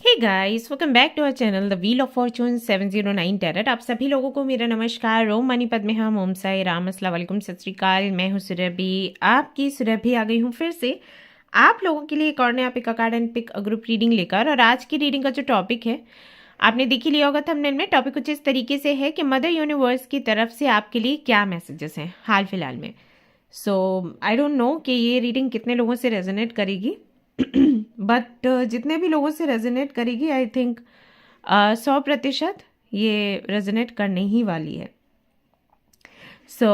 Hey guys, welcome back to our channel the wheel of fortune 709 tarot. आप सभी लोगों को मेरा नमस्कार। ओम मनी पद्मे हम, ओम साई राम, अस्सलाम वालेकुम, सत श्री अकाल। मैं हूँ सुरभि, आपकी सुरभि आ गई हूँ फिर से आप लोगों के लिए एक और नया pick a card and pick a group reading लेकर। और आज की रीडिंग का जो टॉपिक है आपने देख ही लिया होगा थंबनेल में। टॉपिक कुछ इस तरीके से है कि मदर यूनिवर्स की तरफ से आपके लिए क्या मैसेजेस हैं हाल फिलहाल में। सो आई डोंट नो कि ये रीडिंग कितने लोगों से रेजोनेट करेगी बट जितने भी लोगों से रेजोनेट करेगी आई थिंक 100% ये रेजोनेट करने ही वाली है। सो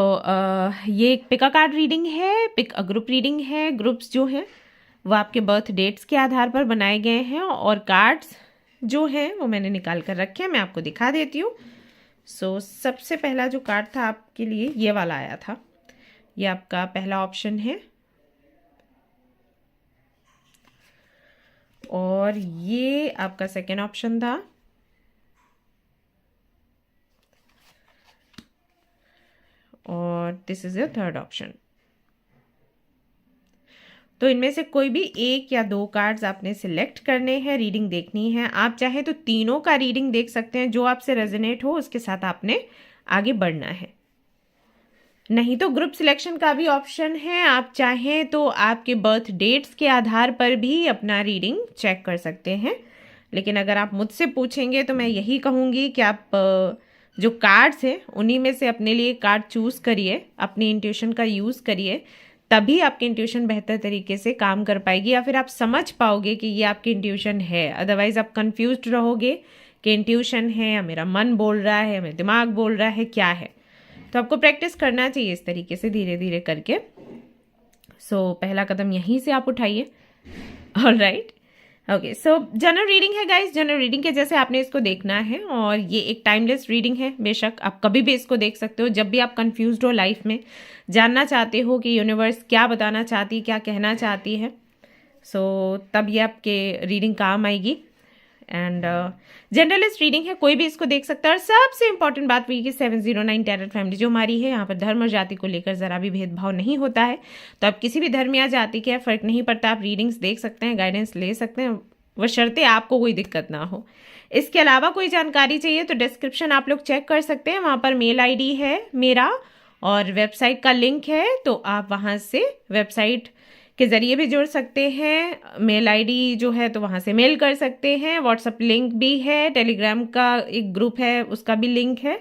ये एक पिक अ कार्ड रीडिंग है, पिक अ ग्रुप रीडिंग है। ग्रुप्स जो हैं वो आपके बर्थ डेट्स के आधार पर बनाए गए हैं और कार्ड्स जो हैं वो मैंने निकाल कर रखे हैं, मैं आपको दिखा देती हूँ। सो सबसे पहला जो कार्ड था आपके लिए ये वाला आया था, ये आपका पहला ऑप्शन है और ये आपका सेकेंड ऑप्शन था और this is your third option. तो इनमें से कोई भी एक या दो कार्ड्स आपने सिलेक्ट करने हैं, रीडिंग देखनी है। आप चाहे तो तीनों का रीडिंग देख सकते हैं, जो आपसे रेजोनेट हो उसके साथ आपने आगे बढ़ना है। नहीं तो ग्रुप सिलेक्शन का भी ऑप्शन है, आप चाहें तो आपके बर्थ डेट्स के आधार पर भी अपना रीडिंग चेक कर सकते हैं। लेकिन अगर आप मुझसे पूछेंगे तो मैं यही कहूँगी कि आप जो कार्ड्स हैं उन्हीं में से अपने लिए कार्ड चूज़ करिए, अपनी इंट्यूशन का यूज़ करिए, तभी आपकी इंट्यूशन बेहतर तरीके से काम कर पाएगी या फिर आप समझ पाओगे कि ये आपकी इंट्यूशन है। अदरवाइज आप कंफ्यूज्ड रहोगे कि इंट्यूशन है या मेरा मन बोल रहा है या मेरा दिमाग बोल रहा है, क्या है। तो आपको प्रैक्टिस करना चाहिए इस तरीके से धीरे धीरे करके। सो पहला कदम यहीं से आप उठाइए। Alright, okay. सो जनरल रीडिंग है गाइस, जनरल रीडिंग के जैसे आपने इसको देखना है और ये एक टाइमलेस रीडिंग है। बेशक आप कभी भी इसको देख सकते हो, जब भी आप कंफ्यूज्ड हो लाइफ में, जानना चाहते हो कि यूनिवर्स क्या बताना चाहती है, क्या कहना चाहती है, सो तब ये आपके रीडिंग काम आएगी। एंड जनरलिस्ट रीडिंग है, कोई भी इसको देख सकता है। और सबसे इंपॉर्टेंट बात वही कि 709 टैरेट फैमिली जो हमारी है, यहाँ पर धर्म और जाति को लेकर ज़रा भी भेदभाव नहीं होता है। तो आप किसी भी धर्म या जाति के फ़र्क नहीं पड़ता, आप रीडिंग्स देख सकते हैं, गाइडेंस ले सकते हैं, बशर्ते आपको कोई दिक्कत ना हो। इसके अलावा कोई जानकारी चाहिए तो डिस्क्रिप्शन आप लोग चेक कर सकते हैं, वहाँ पर मेल आईडी है मेरा और वेबसाइट का लिंक है, तो आप वहाँ से वेबसाइट के ज़रिए भी जुड़ सकते हैं। मेल आईडी जो है तो वहाँ से मेल कर सकते हैं, व्हाट्सएप लिंक भी है, टेलीग्राम का एक ग्रुप है उसका भी लिंक है,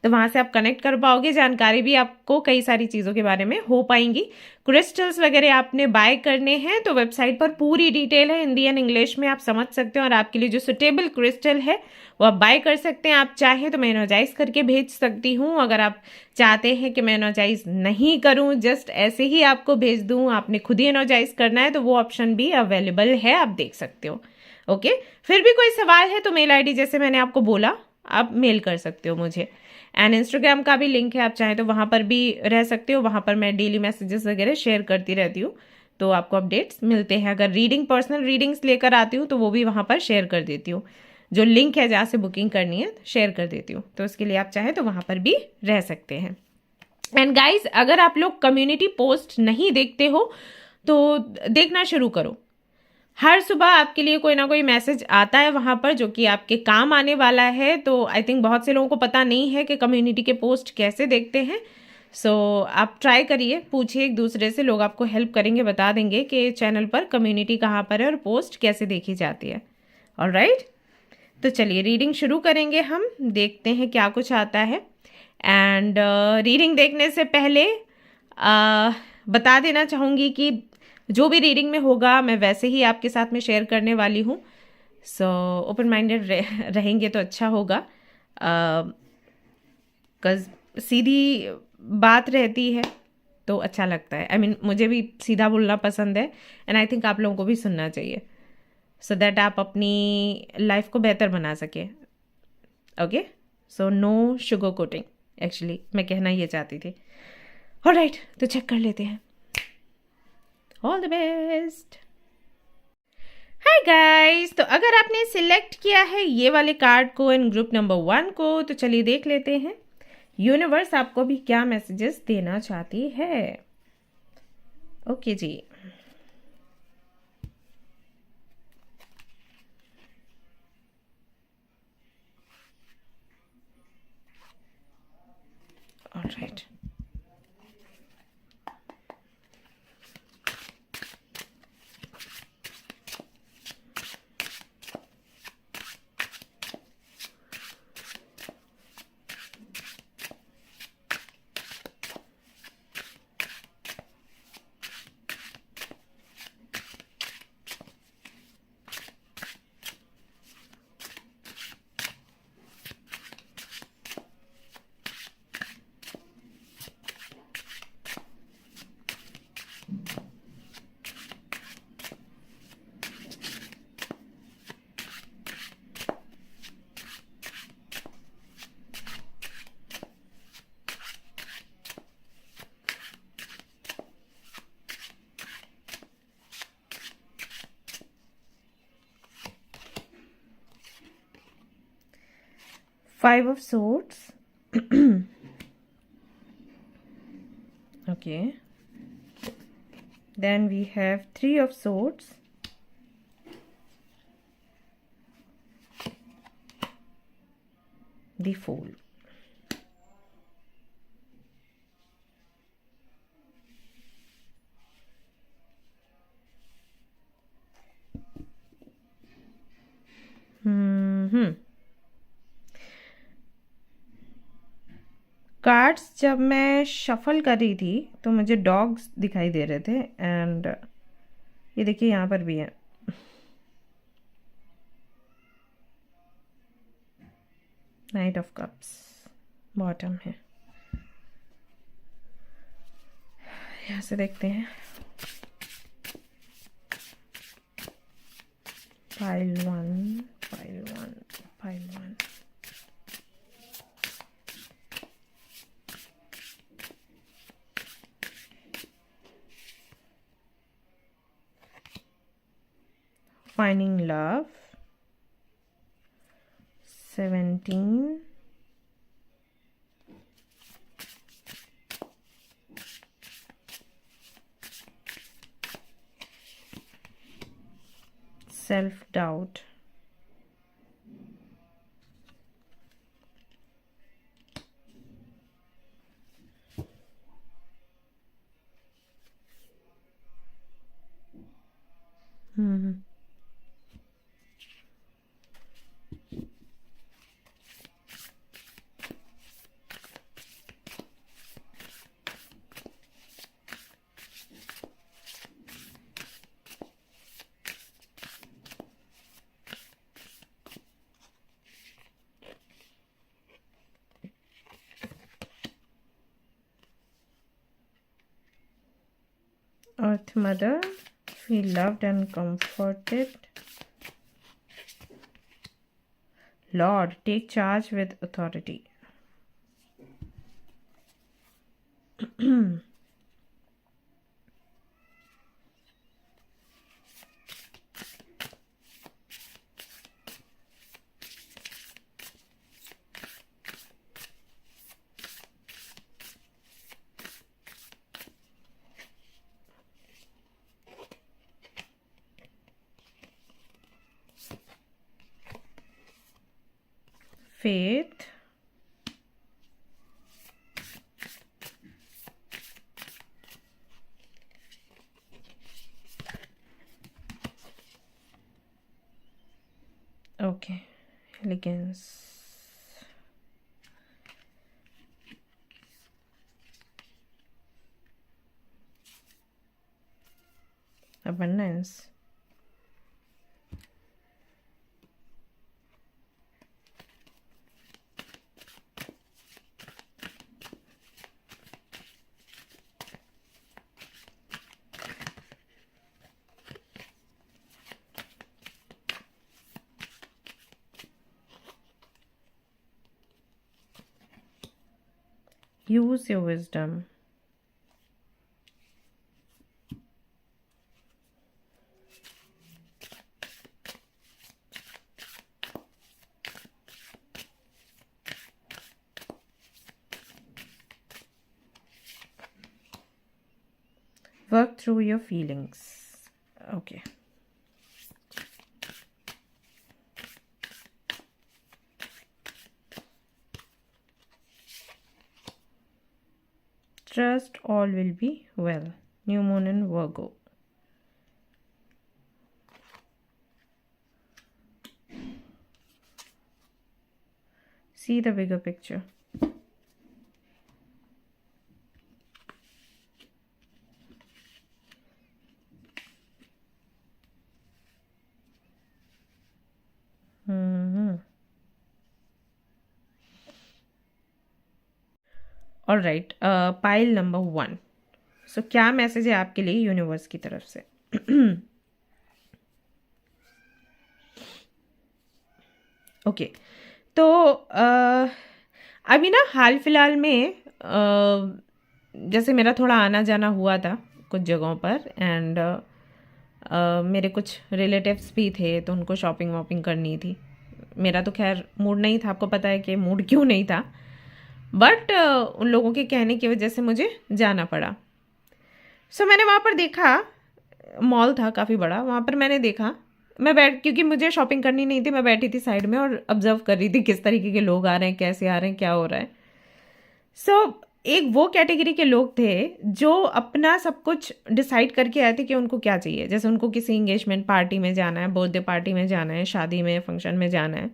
तो वहाँ से आप कनेक्ट कर पाओगे। जानकारी भी आपको कई सारी चीज़ों के बारे में हो पाएंगी। क्रिस्टल्स वगैरह आपने बाय करने हैं तो वेबसाइट पर पूरी डिटेल है, हिंदी एंड इंग्लिश में, आप समझ सकते हैं और आपके लिए जो सुटेबल क्रिस्टल है वो आप बाय कर सकते हैं। आप चाहें तो मैं एनर्जाइज करके भेज सकती हूँ, अगर आप चाहते हैं कि मैं एनर्जाइज नहीं करूँ, जस्ट ऐसे ही आपको भेज दूँ, आपने खुद ही एनर्जाइज करना है, तो वो ऑप्शन भी अवेलेबल है, आप देख सकते हो। ओके, फिर भी कोई सवाल है तो मेल आईडी जैसे मैंने आपको बोला आप मेल कर सकते हो मुझे। एंड इंस्टाग्राम का भी लिंक है, आप चाहें तो वहाँ पर भी रह सकते हो, वहाँ पर मैं डेली मैसेजेस वगैरह शेयर करती रहती हूँ, तो आपको अपडेट्स मिलते हैं। अगर रीडिंग पर्सनल रीडिंग्स लेकर आती हूँ तो वो भी वहाँ पर शेयर कर देती हूँ, जो लिंक है जहाँ से बुकिंग करनी है शेयर कर देती हूँ, तो उसके लिए आप चाहें तो वहाँ पर भी रह सकते हैं। एंड गाइज, अगर आप लोग कम्युनिटी पोस्ट नहीं देखते हो तो देखना शुरू करो। हर सुबह आपके लिए कोई ना कोई मैसेज आता है वहाँ पर जो कि आपके काम आने वाला है। तो आई थिंक बहुत से लोगों को पता नहीं है कि कम्युनिटी के पोस्ट कैसे देखते हैं। सो आप ट्राई करिए, पूछिए एक दूसरे से, लोग आपको हेल्प करेंगे, बता देंगे कि चैनल पर कम्युनिटी कहाँ पर है और पोस्ट कैसे देखी जाती है। ऑलराइट, तो चलिए रीडिंग शुरू करेंगे हम, देखते हैं क्या कुछ आता है। एंड रीडिंग देखने से पहले बता देना चाहूँगी कि जो भी रीडिंग में होगा मैं वैसे ही आपके साथ में शेयर करने वाली हूँ। सो ओपन माइंडेड रहेंगे तो अच्छा होगा, बिकॉज सीधी बात रहती है तो अच्छा लगता है। आई मीन मुझे भी सीधा बोलना पसंद है एंड आई थिंक आप लोगों को भी सुनना चाहिए, सो दैट आप अपनी लाइफ को बेहतर बना सके। Okay, so no sugar coating, actually मैं कहना ये चाहती थी। ऑलराइट, तो चेक कर लेते हैं। All the best. Hi guys, तो अगर आपने सिलेक्ट किया है ये वाले कार्ड को इन ग्रुप नंबर 1 को, तो चलिए देख लेते हैं यूनिवर्स आपको भी क्या मैसेजेस देना चाहती है। Okay ji, right. Five of Swords. Okay. Then we have Three of Swords. The Fool. Cards जब मैं शफल कर रही थी तो मुझे डॉग्स दिखाई दे रहे थे, एंड ये देखिए यहाँ पर भी है। नाइट ऑफ कप्स बॉटम है। यहाँ से देखते हैं। Pile one, pile one, pile one. Finding love. 17. Self-doubt. Earth Mother, feel loved and comforted. Lord, take charge with authority. Faith. Okay, elegance. Abundance. Use your wisdom. Work through your feelings. Okay. Trust all will be well. New moon in Virgo. See the bigger picture. All right, pile number 1. सो क्या message है आपके लिए universe की तरफ से? Okay तो अभी ना हाल फिलहाल में जैसे मेरा थोड़ा आना जाना हुआ था कुछ जगहों पर, एंड मेरे कुछ रिलेटिव्स भी थे तो उनको शॉपिंग वॉपिंग करनी थी. मेरा तो खैर मूड नहीं था, आपको पता है कि मूड क्यों नहीं था, बट उन लोगों के कहने की वजह से मुझे जाना पड़ा. सो मैंने वहाँ पर देखा, मॉल था काफ़ी बड़ा, वहाँ पर मैंने देखा, मैं क्योंकि मुझे शॉपिंग करनी नहीं थी, मैं बैठी थी साइड में और ऑब्जर्व कर रही थी किस तरीके के लोग आ रहे हैं, कैसे आ रहे हैं, क्या हो रहा है. सो एक वो कैटेगरी के लोग थे जो अपना सब कुछ डिसाइड करके आए थे कि उनको क्या चाहिए. जैसे उनको किसी इंगेजमेंट पार्टी में जाना है, बर्थडे पार्टी में जाना है, शादी में, फंक्शन में जाना है,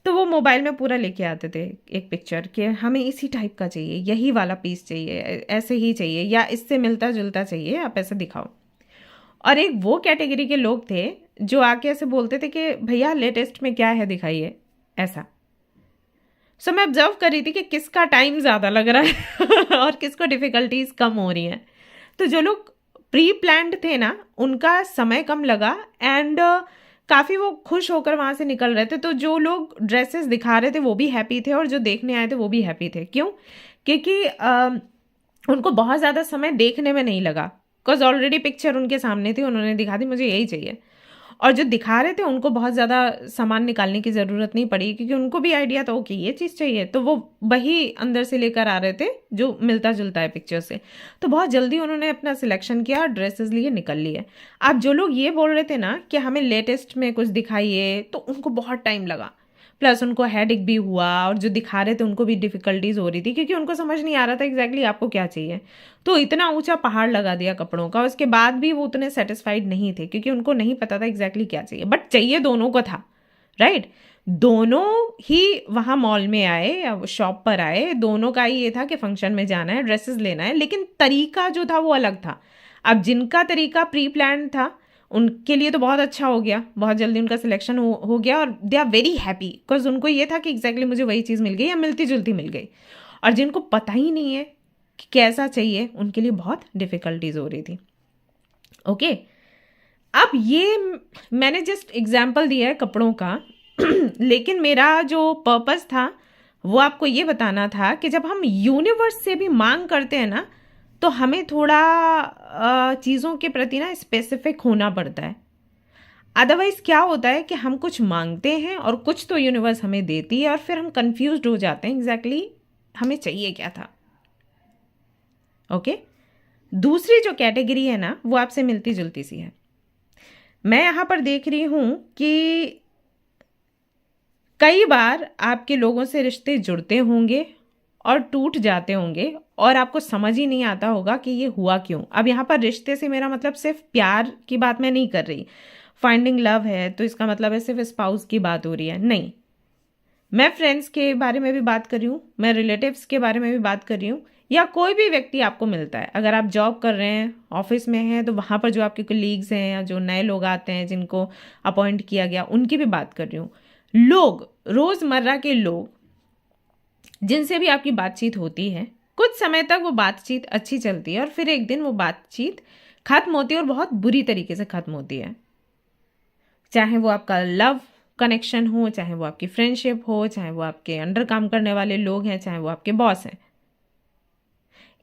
तो वो मोबाइल में पूरा लेके आते थे एक पिक्चर कि हमें इसी टाइप का चाहिए, यही वाला पीस चाहिए, ऐसे ही चाहिए, या इससे मिलता जुलता चाहिए, आप ऐसे दिखाओ. और एक वो कैटेगरी के लोग थे जो आके ऐसे बोलते थे कि भैया लेटेस्ट में क्या है दिखाइए, ऐसा. सो मैं ऑब्जर्व कर रही थी कि किसका टाइम ज़्यादा लग रहा है और किसको डिफ़िकल्टीज कम हो रही हैं. तो जो लोग प्री प्लान्ड थे ना, उनका समय कम लगा, एंड काफ़ी वो खुश होकर वहाँ से निकल रहे थे. तो जो लोग ड्रेसेस दिखा रहे थे वो भी हैप्पी थे, और जो देखने आए थे वो भी हैप्पी थे. क्यों? क्योंकि उनको बहुत ज़्यादा समय देखने में नहीं लगा, बिकॉज ऑलरेडी पिक्चर उनके सामने थी, उन्होंने दिखा दी मुझे यही चाहिए. और जो दिखा रहे थे उनको बहुत ज़्यादा सामान निकालने की ज़रूरत नहीं पड़ी, क्योंकि उनको भी आइडिया था ओके ये चीज़ चाहिए, तो वो वही अंदर से लेकर आ रहे थे जो मिलता जुलता है पिक्चर से. तो बहुत जल्दी उन्होंने अपना सिलेक्शन किया और ड्रेसेस लिए निकल लिए. अब जो लोग ये बोल रहे थे ना कि हमें लेटेस्ट में कुछ दिखाइए, तो उनको बहुत टाइम लगा, प्लस उनको हेडेक भी हुआ, और जो दिखा रहे थे उनको भी डिफ़िकल्टीज हो रही थी क्योंकि उनको समझ नहीं आ रहा था एग्जैक्टली आपको क्या चाहिए. तो इतना ऊंचा पहाड़ लगा दिया कपड़ों का, उसके बाद भी वो उतने सेटिस्फाइड नहीं थे क्योंकि उनको नहीं पता था एग्जैक्टली क्या चाहिए. बट चाहिए दोनों को था, राइट? दोनों ही वहाँ मॉल में आए या शॉप पर आए, दोनों का ही ये था कि फंक्शन में जाना है, ड्रेसेस लेना है, लेकिन तरीका जो था वो अलग था. अब जिनका तरीका प्री प्लान था उनके लिए तो बहुत अच्छा हो गया, बहुत जल्दी उनका सिलेक्शन हो गया, और they are very happy because उनको ये था कि एग्जैक्टली मुझे वही चीज़ मिल गई या मिलती जुलती मिल गई. और जिनको पता ही नहीं है कि कैसा चाहिए, उनके लिए बहुत डिफ़िकल्टीज हो रही थी. ओके, अब ये मैंने जस्ट एग्जाम्पल दिया है कपड़ों का लेकिन मेरा जो पर्पस था वो आपको ये बताना था कि जब हम यूनिवर्स से भी मांग करते हैं ना, तो हमें थोड़ा चीज़ों के प्रति ना स्पेसिफिक होना पड़ता है. अदरवाइज क्या होता है कि हम कुछ मांगते हैं और कुछ तो यूनिवर्स हमें देती है, और फिर हम कंफ्यूज्ड हो जाते हैं एग्जैक्टली हमें चाहिए क्या था. ओके, दूसरी जो कैटेगरी है ना वो आपसे मिलती जुलती सी है. मैं यहाँ पर देख रही हूँ कि कई बार आपके लोगों से रिश्ते जुड़ते होंगे और टूट जाते होंगे, और आपको समझ ही नहीं आता होगा कि ये हुआ क्यों. अब यहाँ पर रिश्ते से मेरा मतलब सिर्फ प्यार की बात मैं नहीं कर रही, फाइंडिंग लव है तो इसका मतलब है सिर्फ स्पाउस की बात हो रही है, नहीं. मैं फ्रेंड्स के बारे में भी बात कर रही हूँ, मैं रिलेटिव्स के बारे में भी बात कर रही हूँ, या कोई भी व्यक्ति आपको मिलता है. अगर आप जॉब कर रहे हैं, ऑफिस में हैं, तो वहाँ पर जो आपके कलीग्स हैं या जो नए लोग आते हैं जिनको अपॉइंट किया गया, उनकी भी बात कर रही हूँ. लोग, रोज़मर्रा के लोग जिनसे भी आपकी बातचीत होती है, कुछ समय तक वो बातचीत अच्छी चलती है और फिर एक दिन वो बातचीत खत्म होती है, और बहुत बुरी तरीके से खत्म होती है. चाहे वो आपका लव कनेक्शन हो, चाहे वो आपकी फ्रेंडशिप हो, चाहे वो आपके अंडर काम करने वाले लोग हैं, चाहे वो आपके बॉस हैं.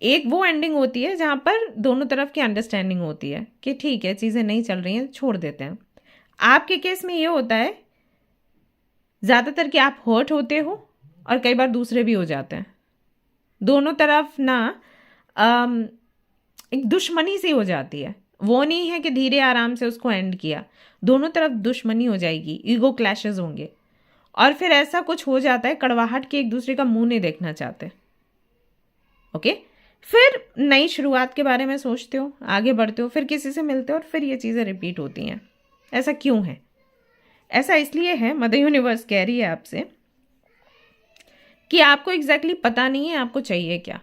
एक वो एंडिंग होती है जहाँ पर दोनों तरफ की अंडरस्टैंडिंग होती है कि ठीक है चीज़ें नहीं चल रही हैं, छोड़ देते हैं. आपके केस में ये होता है ज़्यादातर कि आप हर्ट होते हो और कई बार दूसरे भी हो जाते हैं. दोनों तरफ ना एक दुश्मनी सी हो जाती है. वो नहीं है कि धीरे आराम से उसको एंड किया, दोनों तरफ दुश्मनी हो जाएगी, ईगो क्लैशेस होंगे, और फिर ऐसा कुछ हो जाता है कड़वाहट के एक दूसरे का मुंह नहीं देखना चाहते. ओके, फिर नई शुरुआत के बारे में सोचते हो, आगे बढ़ते हो, फिर किसी से मिलते हो और फिर ये चीज़ें रिपीट होती हैं। ऐसा क्यों है? ऐसा इसलिए है, मदर यूनिवर्स कह रही है आपसे कि आपको एग्जैक्टली पता नहीं है आपको चाहिए क्या,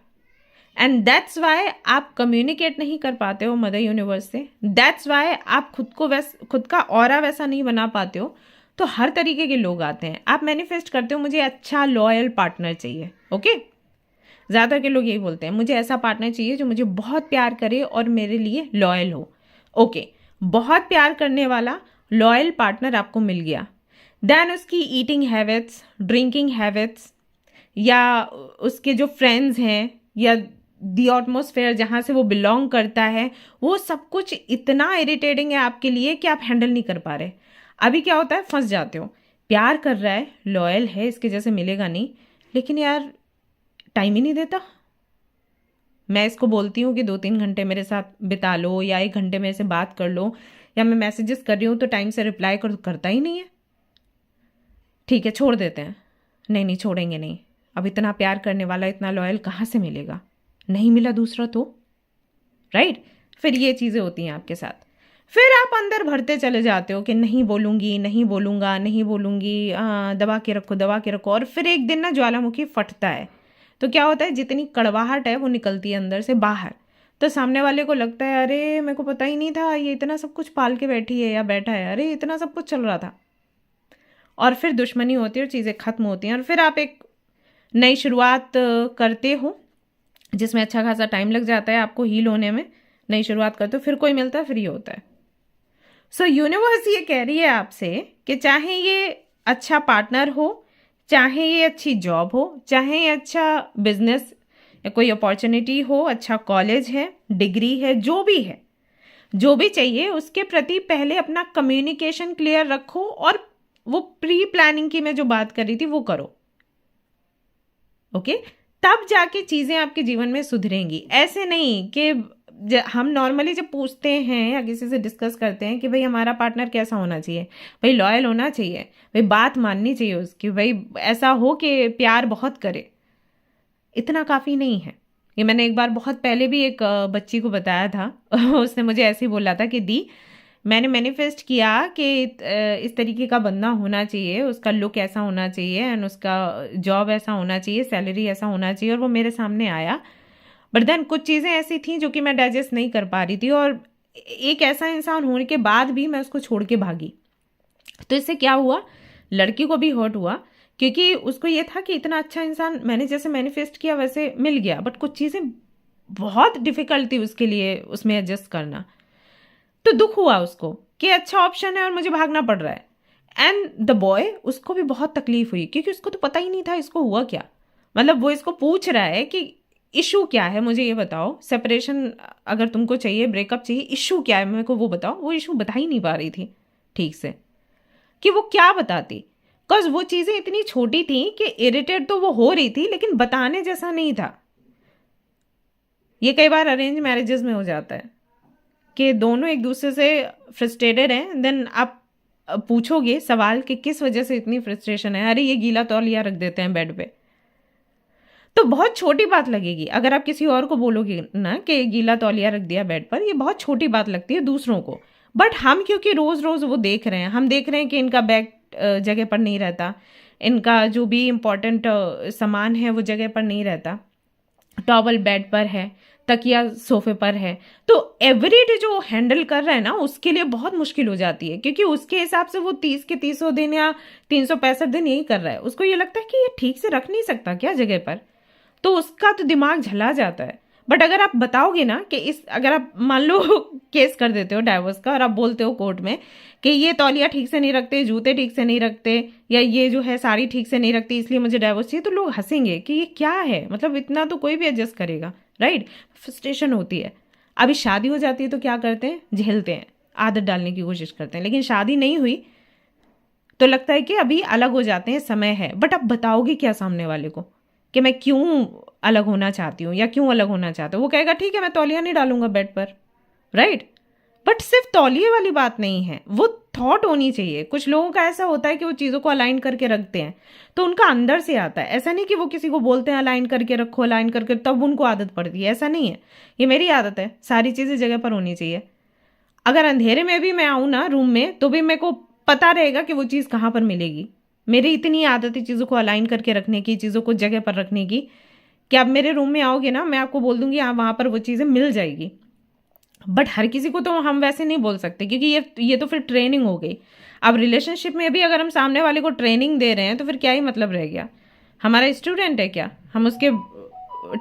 एंड दैट्स वाई आप कम्युनिकेट नहीं कर पाते हो मदर यूनिवर्स से। दैट्स वाई आप खुद का ऑरा वैसा नहीं बना पाते हो। तो हर तरीके के लोग आते हैं, आप मैनिफेस्ट करते हो मुझे अच्छा लॉयल पार्टनर चाहिए। ओके, ज़्यादातर के लोग यही बोलते हैं मुझे ऐसा पार्टनर चाहिए जो मुझे बहुत प्यार करे और मेरे लिए लॉयल हो। ओके, बहुत प्यार करने वाला लॉयल पार्टनर आपको मिल गया, देन उसकी ईटिंग हैबिट्स, ड्रिंकिंग हैबिट्स, या उसके जो फ्रेंड्स हैं, या दी एटमॉस्फेयर जहाँ से वो बिलोंग करता है, वो सब कुछ इतना इरिटेटिंग है आपके लिए कि आप हैंडल नहीं कर पा रहे। अभी क्या होता है, फंस जाते हो। प्यार कर रहा है, लॉयल है, इसके जैसे मिलेगा नहीं, लेकिन यार टाइम ही नहीं देता। मैं इसको बोलती हूँ कि 2-3 घंटे मेरे साथ बिता लो या 1 घंटे मेरे से बात कर लो, या मैं मैसेजेस कर रही हूँ तो टाइम से रिप्लाई करता ही नहीं है। ठीक है, छोड़ देते हैं। नहीं नहीं, छोड़ेंगे नहीं। अब इतना प्यार करने वाला, इतना लॉयल कहाँ से मिलेगा? नहीं मिला दूसरा तो, राइट? फिर ये चीज़ें होती हैं आपके साथ। फिर आप अंदर भरते चले जाते हो कि नहीं बोलूँगी, नहीं बोलूँगा, नहीं बोलूँगी, दबा के रखो, दबा के रखो। और फिर एक दिन ना ज्वालामुखी फटता है, तो क्या होता है, जितनी कड़वाहट है वो निकलती है अंदर से बाहर। तो सामने वाले को लगता है अरे मेरे को पता ही नहीं था ये इतना सब कुछ पाल के बैठी है या बैठा है, अरे इतना सब कुछ चल रहा था। और फिर दुश्मनी होती है और चीज़ें खत्म होती हैं, और फिर आप एक नई शुरुआत करते हो जिसमें अच्छा खासा टाइम लग जाता है आपको हील होने में। नई शुरुआत करते हो, फिर कोई मिलता है, फिर ये होता है। सो यूनिवर्स ये कह रही है आपसे कि चाहे ये अच्छा पार्टनर हो, चाहे ये अच्छी जॉब हो, चाहे ये अच्छा बिजनेस या कोई अपॉर्चुनिटी हो, अच्छा कॉलेज है, डिग्री है, जो भी है, जो भी चाहिए, उसके प्रति पहले अपना कम्युनिकेशन क्लियर रखो और वो प्री प्लानिंग की मैं जो बात कर रही थी वो करो। ओके, तब जाके चीज़ें आपके जीवन में सुधरेंगी। ऐसे नहीं कि हम नॉर्मली जब पूछते हैं या किसी से डिस्कस करते हैं कि भाई हमारा पार्टनर कैसा होना चाहिए, भाई लॉयल होना चाहिए, भाई बात माननी चाहिए उसकी, भाई ऐसा हो कि प्यार बहुत करे, इतना काफ़ी नहीं है। ये मैंने एक बार बहुत पहले भी एक बच्ची को बताया था उसने मुझे ऐसे ही बोला था कि दी, मैंने मैनिफेस्ट किया कि इस तरीके का बंदा होना चाहिए, उसका लुक ऐसा होना चाहिए एंड उसका जॉब ऐसा होना चाहिए, सैलरी ऐसा होना चाहिए, और वो मेरे सामने आया। बट देन कुछ चीज़ें ऐसी थी जो कि मैं डाइजेस्ट नहीं कर पा रही थी, और एक ऐसा इंसान होने के बाद भी मैं उसको छोड़ के भागी। तो इससे क्या हुआ, लड़की को भी हर्ट हुआ, क्योंकि उसको ये था कि इतना अच्छा इंसान मैंने जैसे मैनिफेस्ट किया वैसे मिल गया, बट कुछ चीज़ें बहुत डिफिकल्ट थी उसके लिए उसमें एडजस्ट करना। तो दुख हुआ उसको कि अच्छा ऑप्शन है और मुझे भागना पड़ रहा है। एंड द बॉय, उसको भी बहुत तकलीफ हुई क्योंकि उसको तो पता ही नहीं था इसको हुआ क्या। मतलब वो इसको पूछ रहा है कि इशू क्या है, मुझे ये बताओ, सेपरेशन अगर तुमको चाहिए, ब्रेकअप चाहिए, इशू क्या है मेरे को वो बताओ। वो इशू बता ही नहीं पा रही थी ठीक से कि वो क्या बताती, बिकॉज वो चीज़ें इतनी छोटी थी कि इरिटेट तो वो हो रही थी लेकिन बताने जैसा नहीं था। ये कई बार अरेंज मैरिजेस में हो जाता है कि दोनों एक दूसरे से फ्रस्ट्रेटेड हैं, देन आप पूछोगे सवाल कि किस वजह से इतनी फ्रस्ट्रेशन है, अरे ये गीला तौलिया रख देते हैं बेड पे, तो बहुत छोटी बात लगेगी। अगर आप किसी और को बोलोगे ना कि गीला तौलिया रख दिया बेड पर, ये बहुत छोटी बात लगती है दूसरों को, बट हम क्योंकि रोज रोज वो देख रहे हैं, हम देख रहे हैं कि इनका बैग जगह पर नहीं रहता, इनका जो भी इम्पोर्टेंट सामान है वो जगह पर नहीं रहता, टॉवल बेड पर है, तकिया सोफे पर है, तो एवरीडे जो हैंडल कर रहा है ना उसके लिए बहुत मुश्किल हो जाती है, क्योंकि उसके हिसाब से वो 30 के 300 दिन या 365 दिन यही कर रहा है। उसको ये लगता है कि ये ठीक से रख नहीं सकता क्या जगह पर, तो उसका तो दिमाग झला जाता है। बट अगर आप बताओगे ना कि अगर आप मान लो केस कर देते हो डाइवोर्स का और आप बोलते हो कोर्ट में कि ये तौलिया ठीक से नहीं रखते, जूते ठीक से नहीं रखते, या ये जो है साड़ी ठीक से नहीं रखती, इसलिए मुझे डाइवोर्स चाहिए, तो लोग हंसेंगे कि ये क्या है, मतलब इतना तो कोई भी एडजस्ट करेगा, राइट? फ्रस्ट्रेशन होती है। अभी शादी हो जाती है तो क्या करते हैं, झेलते हैं, आदत डालने की कोशिश करते हैं, लेकिन शादी नहीं हुई तो लगता है कि अभी अलग हो जाते हैं, समय है। बट आप बताओगे क्या सामने वाले को कि मैं क्यों अलग होना चाहती हूँ या क्यों अलग होना चाहता हूँ? वो कहेगा ठीक है मैं तौलिया नहीं डालूंगा बेड पर, राइट? बट सिर्फ तौलिए वाली बात नहीं है, वो थॉट होनी चाहिए। कुछ लोगों का ऐसा होता है कि वो चीज़ों को अलाइन करके रखते हैं, तो उनका अंदर से आता है। ऐसा नहीं कि वो किसी को बोलते हैं अलाइन करके रखो, अलाइन करके, तब उनको आदत पड़ती है, ऐसा नहीं है। ये मेरी आदत है, सारी चीज़ें जगह पर होनी चाहिए। अगर अंधेरे में भी मैं आऊँ ना रूम में, तो भी मेरे को पता रहेगा कि वो चीज़ कहाँ पर मिलेगी। मेरी इतनी आदत है चीज़ों को अलाइन करके रखने की, चीज़ों को जगह पर रखने की, कि आप मेरे रूम में आओगे ना, मैं आपको बोल दूंगी हाँ वहाँ पर वो चीज़ें मिल जाएगी। बट हर किसी को तो हम वैसे नहीं बोल सकते, क्योंकि ये तो फिर ट्रेनिंग हो गई। अब रिलेशनशिप में भी अगर हम सामने वाले को ट्रेनिंग दे रहे हैं, तो फिर क्या ही मतलब रह गया? हमारा स्टूडेंट है क्या? हम उसके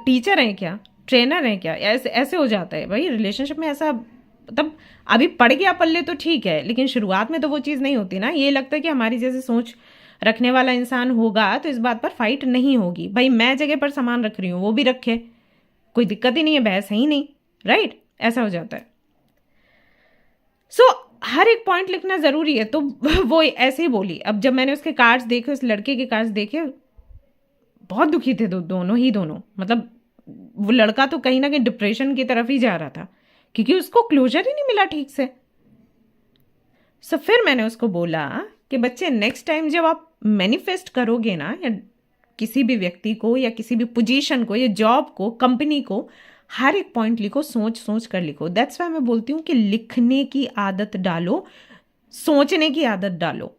टीचर हैं क्या? ट्रेनर हैं क्या? ऐसे ऐसे हो जाता है भाई रिलेशनशिप में। ऐसा मतलब अभी पड़ गया पल्ले तो ठीक है, लेकिन शुरुआत में तो वो चीज़ नहीं होती ना। ये लगता है कि हमारी जैसे सोच रखने वाला इंसान होगा तो इस बात पर फाइट नहीं होगी। भाई मैं जगह पर सामान रख रही हूँ, वो भी रखे, कोई दिक्कत ही नहीं है, बहस है ही नहीं, राइट? ऐसा हो जाता है। सो हर एक पॉइंट लिखना ज़रूरी है। तो वो ऐसे ही बोली। अब जब मैंने उसके कार्ड्स देखे, उस लड़के के कार्ड्स देखे, बहुत दुखी थे दोनों। मतलब वो लड़का तो कहीं ना कहीं डिप्रेशन की तरफ ही जा रहा था, क्योंकि उसको क्लोजर ही नहीं मिला ठीक से। सो फिर मैंने उसको बोला कि बच्चे नेक्स्ट टाइम जब आप मैनिफेस्ट करोगे ना, या किसी भी व्यक्ति को, या किसी भी पोजीशन को, या जॉब को, कंपनी को, हर एक पॉइंट लिखो, सोच सोच कर लिखो। दैट्स वाई मैं बोलती हूँ कि लिखने की आदत डालो, सोचने की आदत डालो।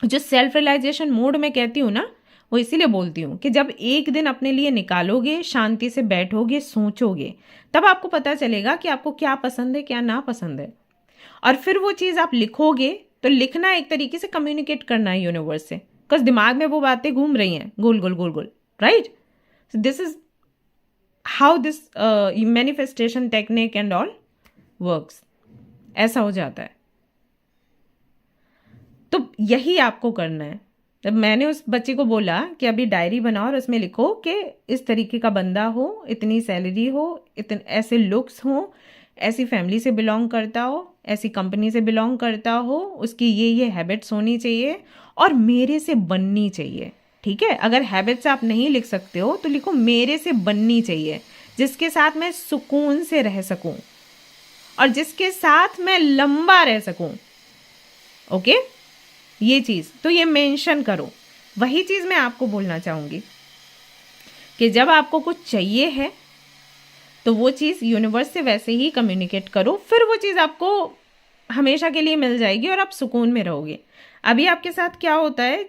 जो सेल्फ रियलाइजेशन मोड में कहती हूँ ना, वो इसीलिए बोलती हूँ कि जब एक दिन अपने लिए निकालोगे, शांति से बैठोगे, सोचोगे, तब आपको पता चलेगा कि आपको क्या पसंद है, क्या ना पसंद है। और फिर वो चीज़ आप लिखोगे, तो लिखना एक तरीके से कम्युनिकेट करना है यूनिवर्स से, बिकॉज दिमाग में वो बातें घूम रही हैं गोल गोल गोल गोल, right? So this is how this manifestation technique and all works. ऐसा हो जाता है। तो यही आपको करना है। जब मैंने उस बच्चे को बोला कि अभी डायरी बनाओ और उसमें लिखो कि इस तरीके का बंदा हो, इतनी सैलरी हो, इतने ऐसे लुक्स हो, ऐसी फैमिली से बिलोंग करता हो, ऐसी कंपनी से बिलोंग करता हो, उसकी ये हैबिट्स होनी चाहिए और मेरे से बननी चाहिए। ठीक है? अगर हैबिट्स आप नहीं लिख सकते हो तो लिखो मेरे से बननी चाहिए, जिसके साथ मैं सुकून से रह सकूं और जिसके साथ मैं लंबा रह सकूं। ओके? ये चीज़ तो ये मेंशन करो। वही चीज़ मैं आपको बोलना चाहूँगी कि जब आपको कुछ चाहिए है तो वो चीज़ यूनिवर्स से वैसे ही कम्युनिकेट करो, फिर वो चीज़ आपको हमेशा के लिए मिल जाएगी और आप सुकून में रहोगे। अभी आपके साथ क्या होता है,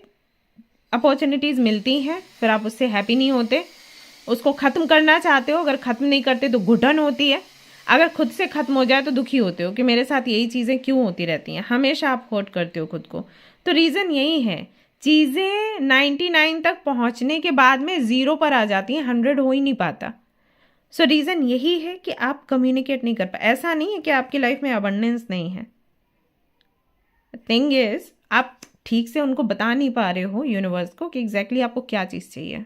अपॉर्चुनिटीज़ मिलती हैं, फिर आप उससे हैप्पी नहीं होते, उसको ख़त्म करना चाहते हो, अगर ख़त्म नहीं करते तो घुटन होती है, अगर खुद से ख़त्म हो जाए तो दुखी होते हो कि मेरे साथ यही चीज़ें क्यों होती रहती हैं, हमेशा आप हर्ट करते हो खुद को। तो रीज़न यही है, चीज़ें 99 तक पहुंचने के बाद में 0 पर आ जाती हैं, 100 हो ही नहीं पाता। सो रीज़न यही है कि आप कम्युनिकेट नहीं कर पाए। ऐसा नहीं है कि आपकी लाइफ में अबंडेंस नहीं है। थिंग इज आप ठीक से उनको बता नहीं पा रहे हो यूनिवर्स को कि एग्जैक्टली आपको क्या चीज़ चाहिए।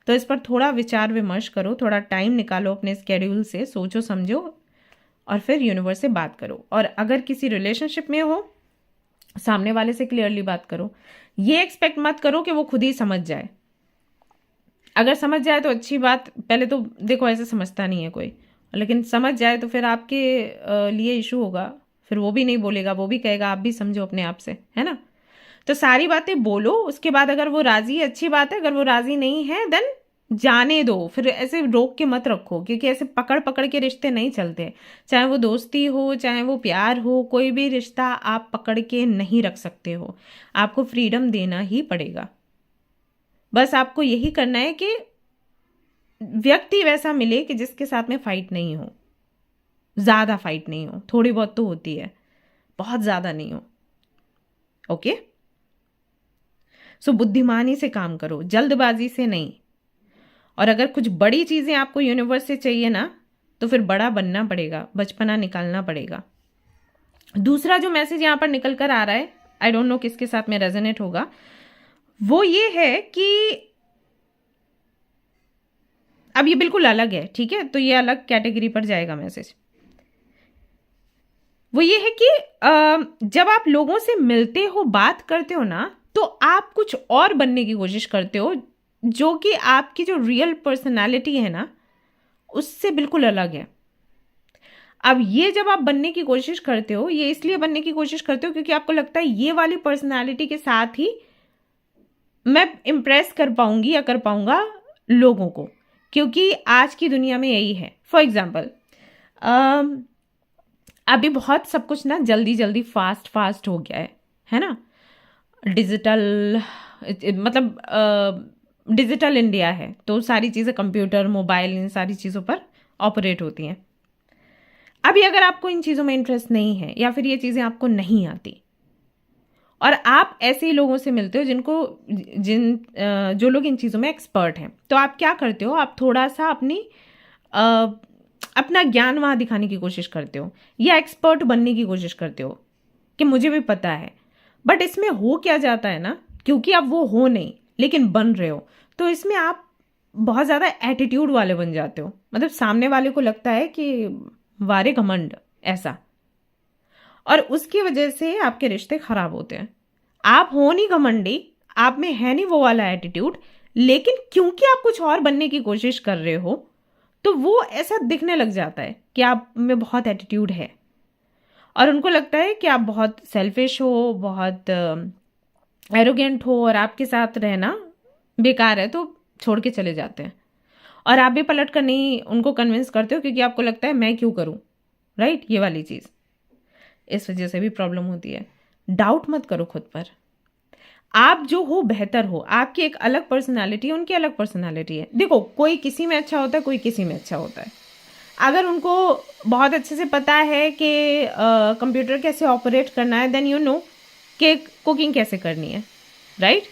तो इस पर थोड़ा विचार विमर्श करो, थोड़ा टाइम निकालो अपने स्केड्यूल से, सोचो समझो और फिर यूनिवर्स से बात करो। और अगर किसी रिलेशनशिप में हो, सामने वाले से क्लियरली बात करो। ये एक्सपेक्ट मत करो कि वो खुद ही समझ जाए। अगर समझ जाए तो अच्छी बात, पहले तो देखो ऐसे समझता नहीं है कोई, लेकिन समझ जाए तो फिर आपके लिए इशू होगा, फिर वो भी नहीं बोलेगा, वो भी कहेगा आप भी समझो अपने आप से, है ना? तो सारी बातें बोलो, उसके बाद अगर वो राजी है अच्छी बात है, अगर वो राजी नहीं है देन जाने दो। फिर ऐसे रोक के मत रखो, क्योंकि ऐसे पकड़ पकड़ के रिश्ते नहीं चलते। चाहे वो दोस्ती हो, चाहे वो प्यार हो, कोई भी रिश्ता आप पकड़ के नहीं रख सकते हो। आपको फ्रीडम देना ही पड़ेगा। बस आपको यही करना है कि व्यक्ति वैसा मिले कि जिसके साथ में फाइट नहीं हो, ज़्यादा फाइट नहीं हो, थोड़ी बहुत तो होती है, बहुत ज़्यादा नहीं हो। ओके? सो बुद्धिमानी से काम करो, जल्दबाजी से नहीं। और अगर कुछ बड़ी चीज़ें आपको यूनिवर्स से चाहिए ना, तो फिर बड़ा बनना पड़ेगा, बचपना निकालना पड़ेगा। दूसरा जो मैसेज यहाँ पर निकल कर आ रहा है, आई डोंट नो किसके साथ में रेजोनेट होगा, वो ये है कि अब ये बिल्कुल अलग है, ठीक है? तो ये अलग कैटेगरी पर जाएगा मैसेज। वो ये है कि जब आप लोगों से मिलते हो, बात करते हो ना, तो आप कुछ और बनने की कोशिश करते हो, जो कि आपकी जो रियल पर्सनालिटी है ना, उससे बिल्कुल अलग है। अब ये जब आप बनने की कोशिश करते हो, ये इसलिए बनने की कोशिश करते हो क्योंकि आपको लगता है ये वाली पर्सनालिटी के साथ ही मैं इम्प्रेस कर पाऊंगी या कर पाऊंगा लोगों को, क्योंकि आज की दुनिया में यही है। फॉर एग्जाम्पल, अभी बहुत सब कुछ ना जल्दी जल्दी फास्ट फास्ट हो गया है ना। डिजिटल, मतलब डिजिटल इंडिया है, तो सारी चीज़ें कंप्यूटर, मोबाइल, इन सारी चीज़ों पर ऑपरेट होती हैं। अभी अगर आपको इन चीज़ों में इंटरेस्ट नहीं है या फिर ये चीज़ें आपको नहीं आती और आप ऐसे ही लोगों से मिलते हो जो लोग इन चीज़ों में एक्सपर्ट हैं, तो आप क्या करते हो, आप थोड़ा सा अपना ज्ञान वहाँ दिखाने की कोशिश करते हो या एक्सपर्ट बनने की कोशिश करते हो कि मुझे भी पता है। बट इसमें हो क्या जाता है ना, क्योंकि आप वो हो नहीं लेकिन बन रहे हो, तो इसमें आप बहुत ज़्यादा एटीट्यूड वाले बन जाते हो। मतलब सामने वाले को लगता है कि वारे घमंड ऐसा, और उसकी वजह से आपके रिश्ते खराब होते हैं। आप हो नहीं घमंडी, आप में है नहीं वो वाला एटीट्यूड, लेकिन क्योंकि आप कुछ और बनने की कोशिश कर रहे हो तो वो ऐसा दिखने लग जाता है कि आप में बहुत एटीट्यूड है, और उनको लगता है कि आप बहुत सेल्फिश हो, बहुत एरोगेंट हो, और आपके साथ रहना बेकार है, तो छोड़ के चले जाते हैं। और आप भी पलट कर नहीं उनको कन्विंस करते हो क्योंकि आपको लगता है मैं क्यों करूं, राइट, ये वाली चीज़। इस वजह से भी प्रॉब्लम होती है। डाउट मत करो खुद पर। आप जो हो बेहतर हो, आपकी एक अलग पर्सनालिटी है, उनकी अलग पर्सनालिटी है। देखो, कोई किसी में अच्छा होता है, कोई किसी में अच्छा होता है। अगर उनको बहुत अच्छे से पता है कि कंप्यूटर कैसे ऑपरेट करना है, देन यू नो कि कुकिंग कैसे करनी है, राइट,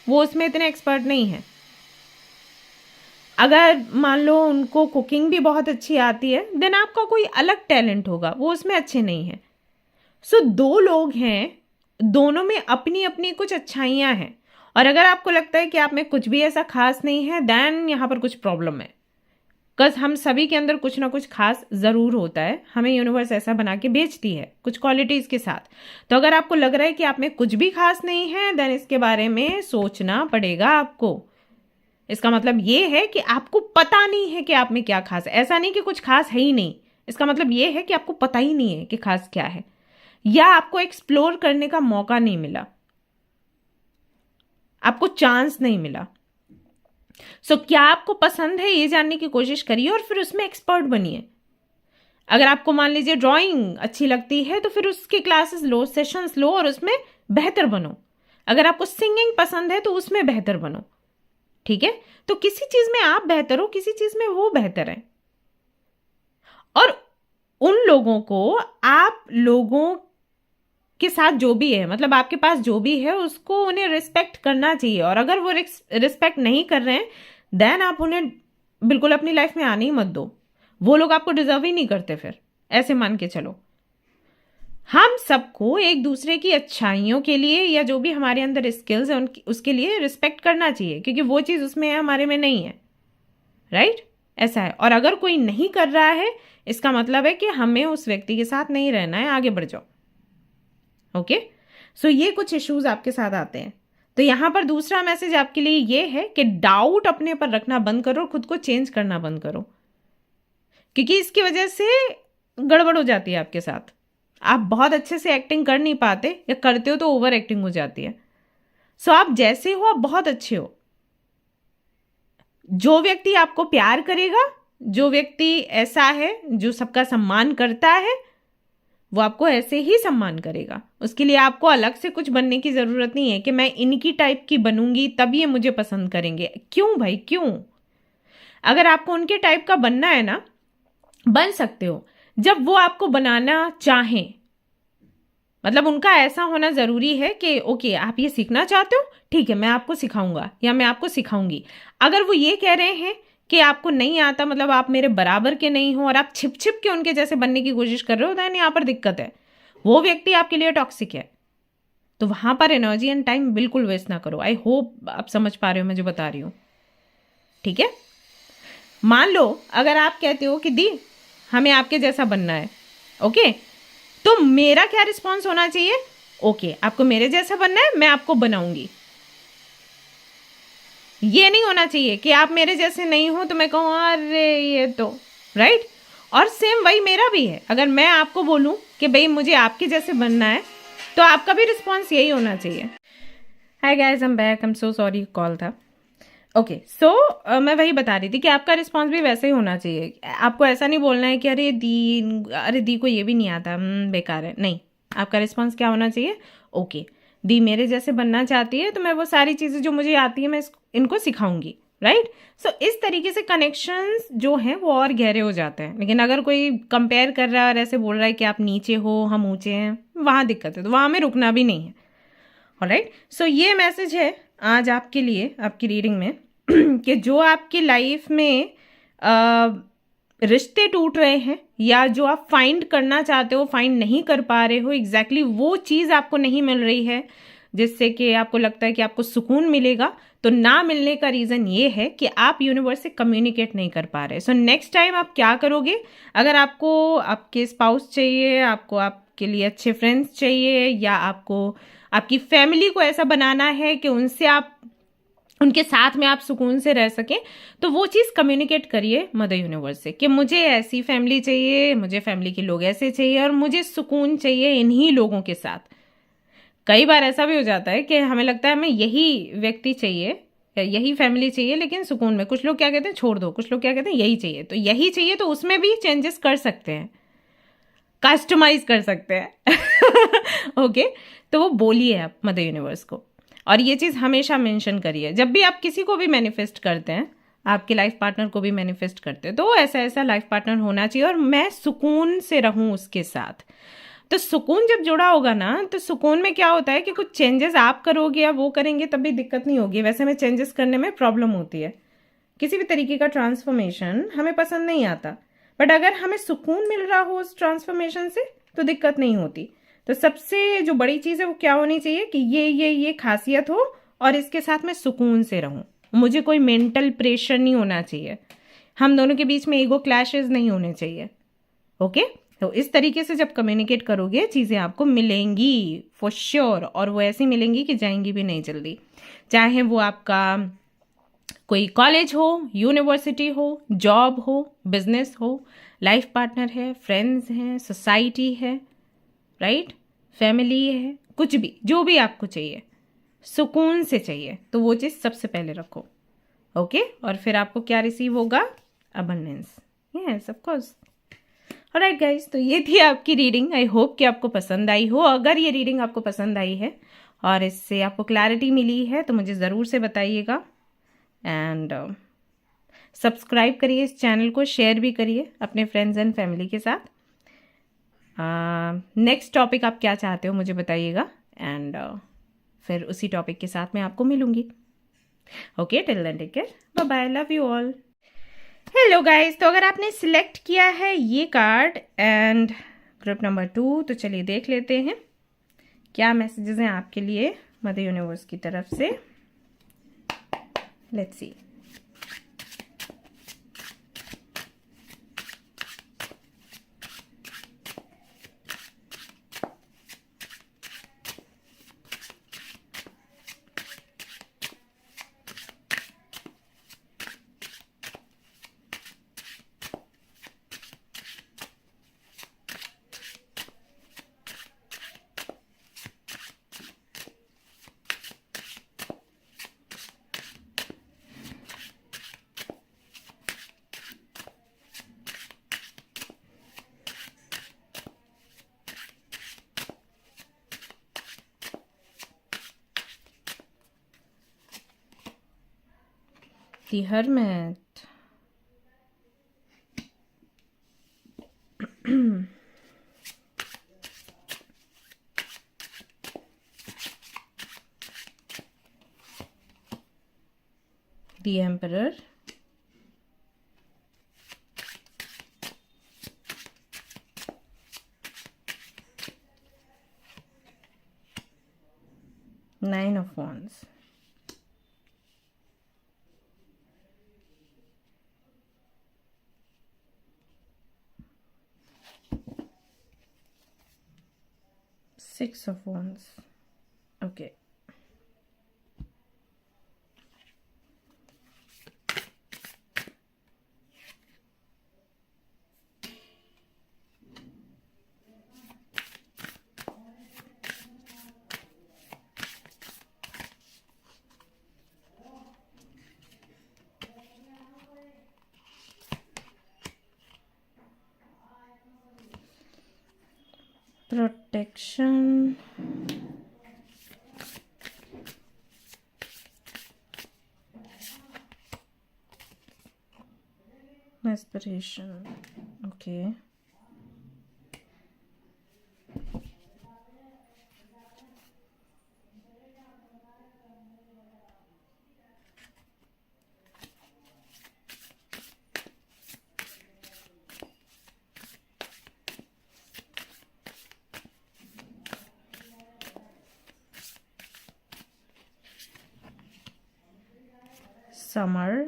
वो उसमें इतने एक्सपर्ट नहीं है। अगर मान लो उनको कुकिंग भी बहुत अच्छी आती है, देन आपका कोई अलग टैलेंट होगा, वो उसमें अच्छे नहीं है। सो दो लोग हैं, दोनों में अपनी अपनी कुछ अच्छाइयाँ हैं, और अगर आपको लगता है कि आप में कुछ भी ऐसा खास नहीं है, देन यहाँ पर कुछ प्रॉब्लम है। बिकॉज हम सभी के अंदर कुछ ना कुछ खास ज़रूर होता है, हमें यूनिवर्स ऐसा बना के भेजती है कुछ क्वालिटीज़ के साथ। तो अगर आपको लग रहा है कि आप में कुछ भी खास नहीं है, देन इसके बारे में सोचना पड़ेगा आपको। इसका मतलब ये है कि आपको पता नहीं है कि आप में क्या खास है। ऐसा नहीं कि कुछ खास है ही नहीं, इसका मतलब ये है कि आपको पता ही नहीं है कि खास क्या है, या आपको एक्सप्लोर करने का मौका नहीं मिला, आपको चांस नहीं मिला। सो क्या आपको पसंद है, ये जानने की कोशिश करिए और फिर उसमें एक्सपर्ट बनिए। अगर आपको मान लीजिए ड्राइंग अच्छी लगती है तो फिर उसके क्लासेस लो, सेशंस लो और उसमें बेहतर बनो। अगर आपको सिंगिंग पसंद है तो उसमें बेहतर बनो, ठीक है। तो किसी चीज में आप बेहतर हो, किसी चीज में वो बेहतर है, और उन लोगों को, आप लोगों के साथ जो भी है, मतलब आपके पास जो भी है, उसको उन्हें रिस्पेक्ट करना चाहिए। और अगर वो रिस्पेक्ट नहीं कर रहे हैं, देन आप उन्हें बिल्कुल अपनी लाइफ में आने ही मत दो। वो लोग आपको डिजर्व ही नहीं करते, फिर ऐसे मान के चलो। हम सबको एक दूसरे की अच्छाइयों के लिए या जो भी हमारे अंदर स्किल्स है उसके लिए रिस्पेक्ट करना चाहिए, क्योंकि वो चीज़ उसमें है, हमारे में नहीं है, राइट, ऐसा है। और अगर कोई नहीं कर रहा है, इसका मतलब है कि हमें उस व्यक्ति के साथ नहीं रहना है, आगे बढ़ जाओ। ओके, सो ये कुछ इश्यूज आपके साथ आते हैं। तो यहां पर दूसरा मैसेज आपके लिए ये है कि डाउट अपने पर रखना बंद करो, खुद को चेंज करना बंद करो, क्योंकि इसकी वजह से गड़बड़ हो जाती है आपके साथ। आप बहुत अच्छे से एक्टिंग कर नहीं पाते, या करते हो तो ओवर एक्टिंग हो जाती है। सो आप जैसे हो, आप बहुत अच्छे हो। जो व्यक्ति आपको प्यार करेगा, जो व्यक्ति ऐसा है जो सबका सम्मान करता है, वो आपको ऐसे ही सम्मान करेगा। उसके लिए आपको अलग से कुछ बनने की जरूरत नहीं है कि मैं इनकी टाइप की बनूंगी तब ये मुझे पसंद करेंगे। क्यों भाई, क्यों? अगर आपको उनके टाइप का बनना है ना, बन सकते हो, जब वो आपको बनाना चाहें। मतलब उनका ऐसा होना जरूरी है कि ओके, आप ये सीखना चाहते हो, ठीक है, मैं आपको सिखाऊंगा या मैं आपको सिखाऊंगी। अगर वो ये कह रहे हैं कि आपको नहीं आता, मतलब आप मेरे बराबर के नहीं हो, और आप छिप छिप के उनके जैसे बनने की कोशिश कर रहे हो, तो यहाँ पर दिक्कत है। वो व्यक्ति आपके लिए टॉक्सिक है। तो वहां पर एनर्जी एंड टाइम बिल्कुल वेस्ट ना करो। आई होप आप समझ पा रहे हो मैं जो बता रही हूँ, ठीक है। मान लो अगर आप कहते हो कि दी हमें आपके जैसा बनना है, ओके, तो मेरा क्या रिस्पॉन्स होना चाहिए? ओके, आपको मेरे जैसा बनना है, मैं आपको बनाऊंगी। ये नहीं होना चाहिए कि आप मेरे जैसे नहीं हो तो मैं कहूँ अरे ये तो, राइट। और सेम वही मेरा भी है। अगर मैं आपको बोलूं कि भाई मुझे आपके जैसे बनना है, तो आपका भी रिस्पॉन्स यही होना चाहिए। Hi guys, I am back, I am so sorry, call था। ओके सो मैं वही बता रही थी कि आपका रिस्पॉन्स भी वैसे ही होना चाहिए। आपको ऐसा नहीं बोलना है कि अरे दी को ये भी नहीं आता, बेकार है। नहीं, आपका रिस्पॉन्स क्या होना चाहिए? ओके, दी मेरे जैसे बनना चाहती है, तो मैं वो सारी चीज़ें जो मुझे आती है मैं इनको सिखाऊंगी, राइट? सो इस तरीके से कनेक्शंस जो हैं वो और गहरे हो जाते हैं। लेकिन अगर कोई कंपेयर कर रहा है और ऐसे बोल रहा है कि आप नीचे हो हम ऊंचे हैं, वहाँ दिक्कत है, तो वहाँ हमें रुकना भी नहीं है। ऑलराइट, सो ये मैसेज है आज आपके लिए, आपकी रीडिंग में कि जो आपकी लाइफ में रिश्ते टूट रहे हैं या जो आप फाइंड करना चाहते हो फाइंड नहीं कर पा रहे हो, एग्जैक्टली वो चीज़ आपको नहीं मिल रही है जिससे कि आपको लगता है कि आपको सुकून मिलेगा, तो ना मिलने का रीज़न ये है कि आप यूनिवर्स से कम्युनिकेट नहीं कर पा रहे। सो नेक्स्ट टाइम आप क्या करोगे? अगर आपको आपके स्पाउस चाहिए, आपको आपके लिए अच्छे फ्रेंड्स चाहिए, या आपको आपकी फैमिली को ऐसा बनाना है कि उनके साथ में आप सुकून से रह सकें, तो वो चीज़ कम्युनिकेट करिए मदर यूनिवर्स से कि मुझे ऐसी फैमिली चाहिए, मुझे फैमिली के लोग ऐसे चाहिए और मुझे सुकून चाहिए इन्हीं लोगों के साथ। कई बार ऐसा भी हो जाता है कि हमें लगता है हमें यही व्यक्ति चाहिए या यही फैमिली चाहिए, लेकिन सुकून में कुछ लोग क्या कहते हैं, छोड़ दो, कुछ लोग क्या कहते हैं यही चाहिए। तो यही चाहिए तो उसमें भी चेंजेस कर सकते हैं, कस्टमाइज कर सकते हैं। ओके तो वो बोलिए आप मदर यूनिवर्स को, और ये चीज़ हमेशा मेंशन करिए जब भी आप किसी को भी मैनिफेस्ट करते हैं, आपके लाइफ पार्टनर को भी मैनिफेस्ट करते हैं, तो ऐसा ऐसा लाइफ पार्टनर होना चाहिए और मैं सुकून से रहूं उसके साथ। तो सुकून जब जुड़ा होगा ना, तो सुकून में क्या होता है कि कुछ चेंजेस आप करोगे या वो करेंगे तब भी दिक्कत नहीं होगी। वैसे में चेंजेस करने में प्रॉब्लम होती है, किसी भी तरीके का ट्रांसफॉर्मेशन हमें पसंद नहीं आता, बट अगर हमें सुकून मिल रहा हो उस ट्रांसफॉर्मेशन से तो दिक्कत नहीं होती। तो सबसे जो बड़ी चीज़ है वो क्या होनी चाहिए कि ये खासियत हो और इसके साथ मैं सुकून से रहूं, मुझे कोई मेंटल प्रेशर नहीं होना चाहिए, हम दोनों के बीच में ईगो क्लैशेस नहीं होने चाहिए। ओके तो इस तरीके से जब कम्युनिकेट करोगे चीज़ें आपको मिलेंगी फॉर श्योर, और वो ऐसी मिलेंगी कि जाएंगी भी नहीं जल्दी। चाहे वो आपका कोई कॉलेज हो, यूनिवर्सिटी हो, जॉब हो, बिजनेस हो, लाइफ पार्टनर है, फ्रेंड्स हैं, सोसाइटी है, राइट, फैमिली है, कुछ भी जो भी आपको चाहिए सुकून से चाहिए, तो वो चीज़ सबसे पहले रखो। ओके और फिर आपको क्या रिसीव होगा? Abundance. Yes of course. Alright guys, तो ये थी आपकी रीडिंग। आई होप कि आपको पसंद आई हो। अगर ये रीडिंग आपको पसंद आई है और इससे आपको क्लैरिटी मिली है तो मुझे ज़रूर से बताइएगा, एंड सब्सक्राइब करिए इस चैनल को, शेयर भी करिए अपने फ्रेंड्स एंड फैमिली के साथ। नेक्स्ट टॉपिक आप क्या चाहते हो मुझे बताइएगा, एंड फिर उसी टॉपिक के साथ मैं आपको मिलूंगी। Okay till then take care, bye bye, love you all. Hello guys, तो अगर आपने सिलेक्ट किया है ये कार्ड एंड ग्रुप नंबर 2, तो चलिए देख लेते हैं क्या मैसेजेस हैं आपके लिए मदर यूनिवर्स की तरफ से। Let's see. The Hermit. The Emperor. Nine of Wands. Six of Wands. Okay. protection, aspiration. Okay. Summer,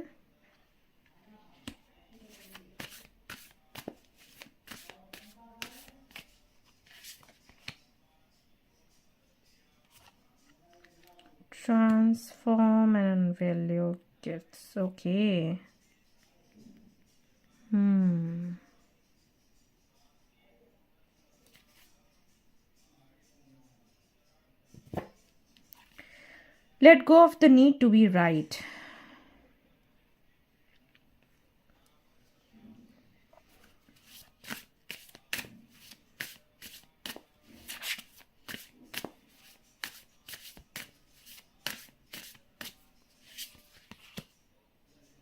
transform and unveil your gifts. Okay. Let go of the need to be right.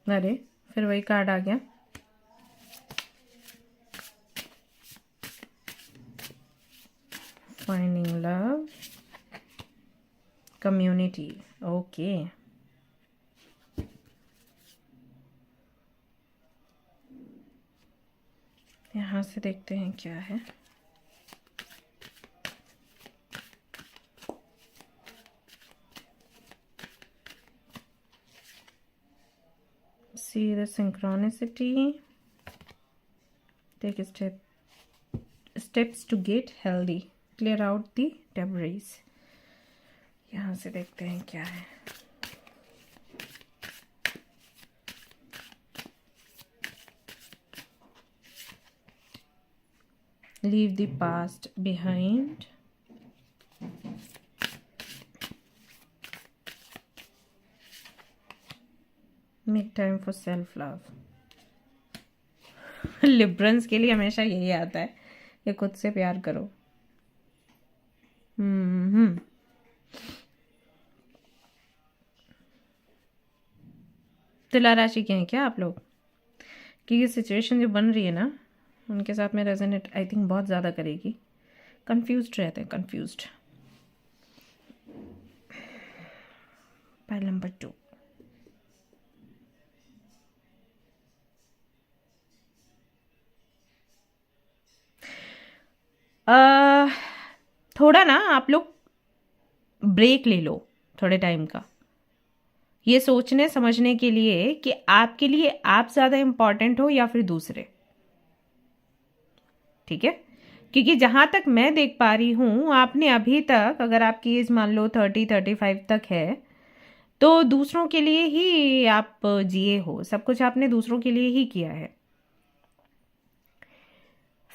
अरे फिर वही card आ गया. Finding love, community. Okay. यहाँ से देखते हैं क्या है. See the synchronicity. Take steps to get healthy. Clear out the debris. यहाँ से देखते हैं क्या है. Leave the past behind. Make time for self love. Librans के लिए हमेशा यही आता है कि खुद से प्यार करो. तुला राशि के हैं क्या आप लोग? कि ये सिचुएशन जो बन रही है ना, उनके साथ में रेजोनेट आई थिंक बहुत ज़्यादा करेगी. कंफ्यूज्ड रहते हैं, कंफ्यूज्ड. Pile number 2. थोड़ा ना आप लोग ब्रेक ले लो थोड़े टाइम का, ये सोचने समझने के लिए कि आपके लिए आप ज़्यादा इम्पॉर्टेंट हो या फिर दूसरे. ठीक है, क्योंकि जहाँ तक मैं देख पा रही हूँ, आपने अभी तक, अगर आपकी एज मान लो 30-35 तक है, तो दूसरों के लिए ही आप जिए हो. सब कुछ आपने दूसरों के लिए ही किया है.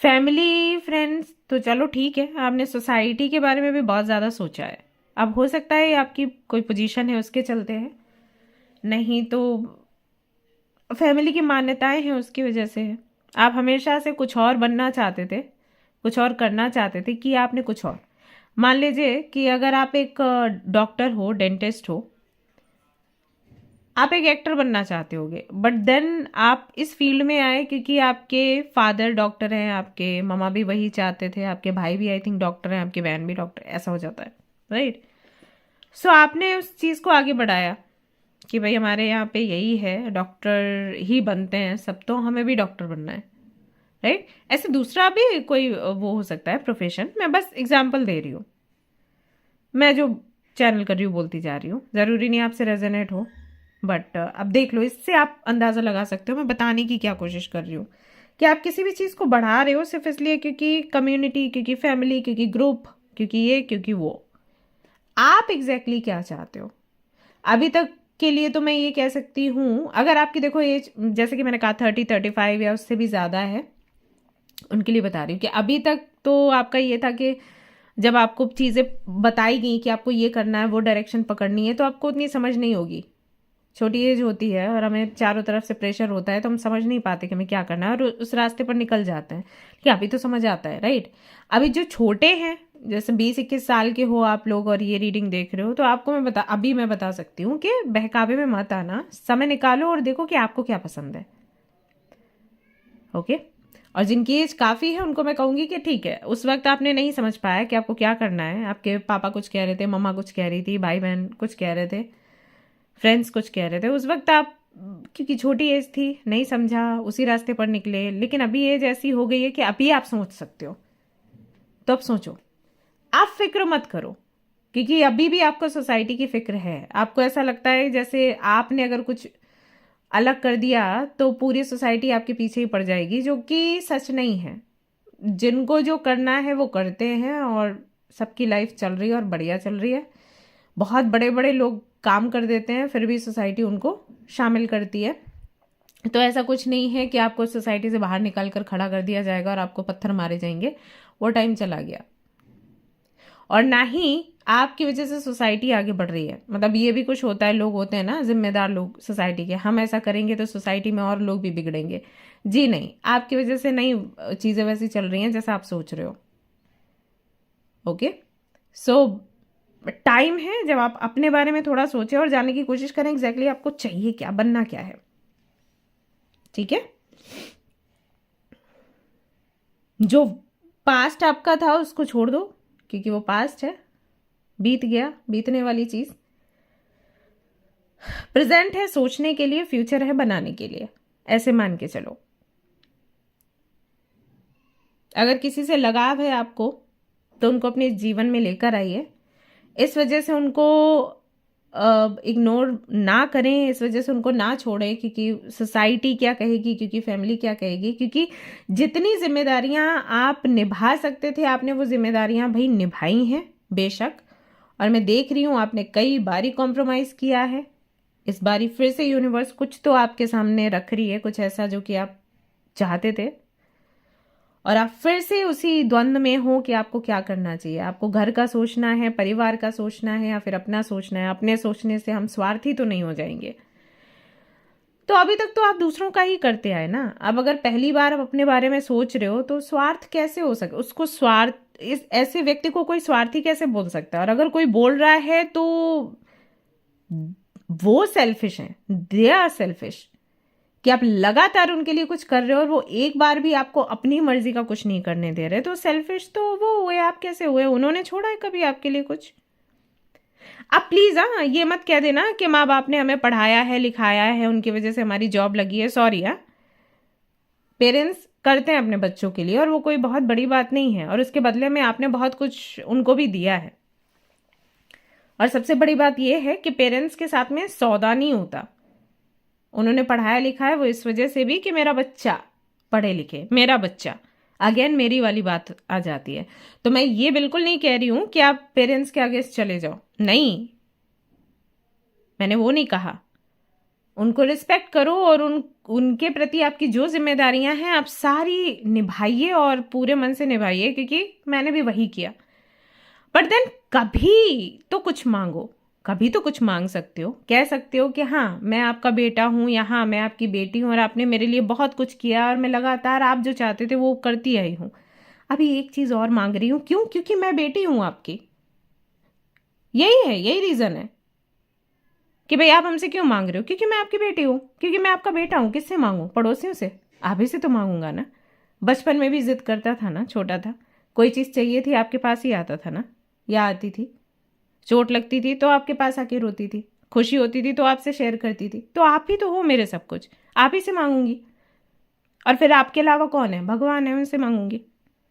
फैमिली फ्रेंड्स तो चलो ठीक है, आपने सोसाइटी के बारे में भी बहुत ज़्यादा सोचा है. अब हो सकता है आपकी कोई पोजीशन है उसके चलते है, नहीं तो फैमिली की मान्यताएं हैं उसकी वजह से है. आप हमेशा से कुछ और बनना चाहते थे, कुछ और करना चाहते थे कि आपने कुछ और. मान लीजिए कि अगर आप एक डॉक्टर हो, डेंटिस्ट हो, आप एक एक्टर बनना चाहते होगे, बट देन आप इस फील्ड में आए क्योंकि आपके फादर डॉक्टर हैं, आपके ममा भी वही चाहते थे, आपके भाई भी आई थिंक डॉक्टर हैं, आपकी बहन भी डॉक्टर, ऐसा हो जाता है. राइट. सो आपने उस चीज़ को आगे बढ़ाया कि भाई हमारे यहाँ पे यही है, डॉक्टर ही बनते हैं सब, तो हमें भी डॉक्टर बनना है. राइट. ऐसे दूसरा भी कोई वो हो सकता है प्रोफेशन. मैं बस एग्जाम्पल दे रही हूँ, मैं जो चैनल कर रही हूँ बोलती जा रही हूँ. ज़रूरी नहीं आपसे रेजोनेट हो, बट अब देख लो, इससे आप अंदाज़ा लगा सकते हो मैं बताने की क्या कोशिश कर रही हूँ. कि आप किसी भी चीज़ को बढ़ा रहे हो सिर्फ इसलिए क्योंकि कम्युनिटी, क्योंकि फैमिली, क्योंकि ग्रुप, क्योंकि ये, क्योंकि वो. आप एग्जैक्टली क्या चाहते हो? अभी तक के लिए तो मैं ये कह सकती हूँ, अगर आपकी देखो एज, जैसे कि मैंने कहा 30-35 या उससे भी ज़्यादा है, उनके लिए बता रही हूँ कि अभी तक तो आपका ये था कि जब आपको चीज़ें बताई गई कि आपको ये करना है, वो डायरेक्शन पकड़नी है, तो आपको उतनी समझ नहीं होगी. छोटी एज होती है और हमें चारों तरफ से प्रेशर होता है, तो हम समझ नहीं पाते कि हमें क्या करना है और उस रास्ते पर निकल जाते हैं। कि अभी तो समझ आता है, राइट। अभी जो छोटे हैं, जैसे 20-21 साल के हो आप लोग और ये रीडिंग देख रहे हो, तो आपको मैं बता सकती हूँ कि बहकावे में मत आना, समय निकालो और देखो कि आपको क्या पसंद है। ओके। और जिनकी एज काफ़ी है उनको मैं कहूँगी कि ठीक है, उस वक्त आपने नहीं समझ पाया कि आपको क्या करना है, आपके पापा कुछ कह रहे थे, मम्मा कुछ कह रही थी, भाई बहन कुछ कह रहे थे, फ्रेंड्स कुछ कह रहे थे, उस वक्त आप, क्योंकि छोटी एज थी, नहीं समझा, उसी रास्ते पर निकले। लेकिन अभी एज ऐसी हो गई है कि अभी आप सोच सकते हो, तो अब सोचो, आप फिक्र मत करो, क्योंकि अभी भी आपको सोसाइटी की फिक्र है। आपको ऐसा लगता है जैसे आपने अगर कुछ अलग कर दिया तो पूरी सोसाइटी आपके पीछे ही पड़ जाएगी, जो कि सच नहीं है। जिनको जो करना है वो करते हैं और सबकी लाइफ चल रही है और बढ़िया चल रही है। बहुत बड़े बड़े लोग काम कर देते हैं, फिर भी सोसाइटी उनको शामिल करती है। तो ऐसा कुछ नहीं है कि आपको सोसाइटी से बाहर निकाल कर खड़ा कर दिया जाएगा और आपको पत्थर मारे जाएंगे, वो टाइम चला गया। और ना ही आपकी वजह से सोसाइटी आगे बढ़ रही है। मतलब ये भी कुछ होता है, लोग होते हैं ना जिम्मेदार लोग सोसाइटी के, हम ऐसा करेंगे तो सोसाइटी में और लोग भी बिगड़ेंगे। जी नहीं, आपकी वजह से नहीं चीज़ें वैसी चल रही हैं जैसा आप सोच रहे हो। ओके, सो टाइम है जब आप अपने बारे में थोड़ा सोचें और जानने की कोशिश करें एग्जैक्टली आपको चाहिए क्या, बनना क्या है। ठीक है, जो पास्ट आपका था उसको छोड़ दो, क्योंकि वो पास्ट है, बीत गया, बीतने वाली चीज। प्रेजेंट है सोचने के लिए, फ्यूचर है बनाने के लिए, ऐसे मान के चलो। अगर किसी से लगाव है आपको तो उनको अपने जीवन में लेकर आइए। इस वजह से उनको इग्नोर ना करें, इस वजह से उनको ना छोड़ें क्योंकि सोसाइटी क्या कहेगी, क्योंकि फैमिली क्या कहेगी। क्योंकि जितनी जिम्मेदारियां आप निभा सकते थे आपने वो जिम्मेदारियां भाई निभाई हैं बेशक, और मैं देख रही हूं आपने कई बारी कॉम्प्रोमाइज़ किया है। इस बारी फिर से यूनिवर्स कुछ तो आपके सामने रख रही है, कुछ ऐसा जो कि आप चाहते थे, और आप फिर से उसी द्वंद्व में हो कि आपको क्या करना चाहिए। आपको घर का सोचना है, परिवार का सोचना है, या फिर अपना सोचना है। अपने सोचने से हम स्वार्थी तो नहीं हो जाएंगे। तो अभी तक तो आप दूसरों का ही करते आए ना, अब अगर पहली बार आप अपने बारे में सोच रहे हो तो स्वार्थ कैसे हो सके उसको, स्वार्थ, इस ऐसे व्यक्ति को कोई स्वार्थी कैसे बोल सकता है। और अगर कोई बोल रहा है तो वो सेल्फिश है, दे आर सेल्फिश, कि आप लगातार उनके लिए कुछ कर रहे हो और वो एक बार भी आपको अपनी मर्जी का कुछ नहीं करने दे रहे, तो सेल्फिश तो वो हुए, आप कैसे हुए। उन्होंने छोड़ा है कभी आपके लिए कुछ? आप प्लीज ये मत कह देना कि माँ बाप ने हमें पढ़ाया है, लिखाया है, उनकी वजह से हमारी जॉब लगी है। सॉरी, पेरेंट्स करते हैं अपने बच्चों के लिए और वो कोई बहुत बड़ी बात नहीं है, और उसके बदले में आपने बहुत कुछ उनको भी दिया है। और सबसे बड़ी बात यह है कि पेरेंट्स के साथ में सौदा नहीं होता। उन्होंने पढ़ाया लिखा है वो इस वजह से भी कि मेरा बच्चा पढ़े लिखे, मेरा बच्चा, अगेन मेरी वाली बात आ जाती है। तो मैं ये बिल्कुल नहीं कह रही हूं कि आप पेरेंट्स के आगे चले जाओ, नहीं, मैंने वो नहीं कहा। उनको रिस्पेक्ट करो और उनके प्रति आपकी जो जिम्मेदारियां हैं आप सारी निभाइए और पूरे मन से निभाइए, क्योंकि मैंने भी वही किया। बट देन कभी तो कुछ मांगो, कभी तो कुछ मांग सकते हो, कह सकते हो कि हाँ मैं आपका बेटा हूँ या हाँ मैं आपकी बेटी हूँ और आपने मेरे लिए बहुत कुछ किया और मैं लगातार आप जो चाहते थे वो करती आई हूँ। अभी एक चीज़ और मांग रही हूँ, क्यों? क्योंकि मैं बेटी हूँ आपकी। यही है, यही रीज़न है कि भाई आप हमसे क्यों मांग रहे हो। क्योंकि मैं आपकी बेटी हूँ, क्योंकि मैं आपका बेटा हूँ। किससे मांगू? पड़ोसियों से? आप ही से तो मांगूंगा ना। बचपन में भी जिद करता था ना, छोटा था, कोई चीज़ चाहिए थी आपके पास ही आता था ना, या आती थी। चोट लगती थी तो आपके पास आके रोती थी, खुशी होती थी तो आपसे शेयर करती थी। तो आप ही तो हो मेरे सब कुछ, आप ही से मांगूंगी। और फिर आपके अलावा कौन है? भगवान है, उनसे मांगूंगी,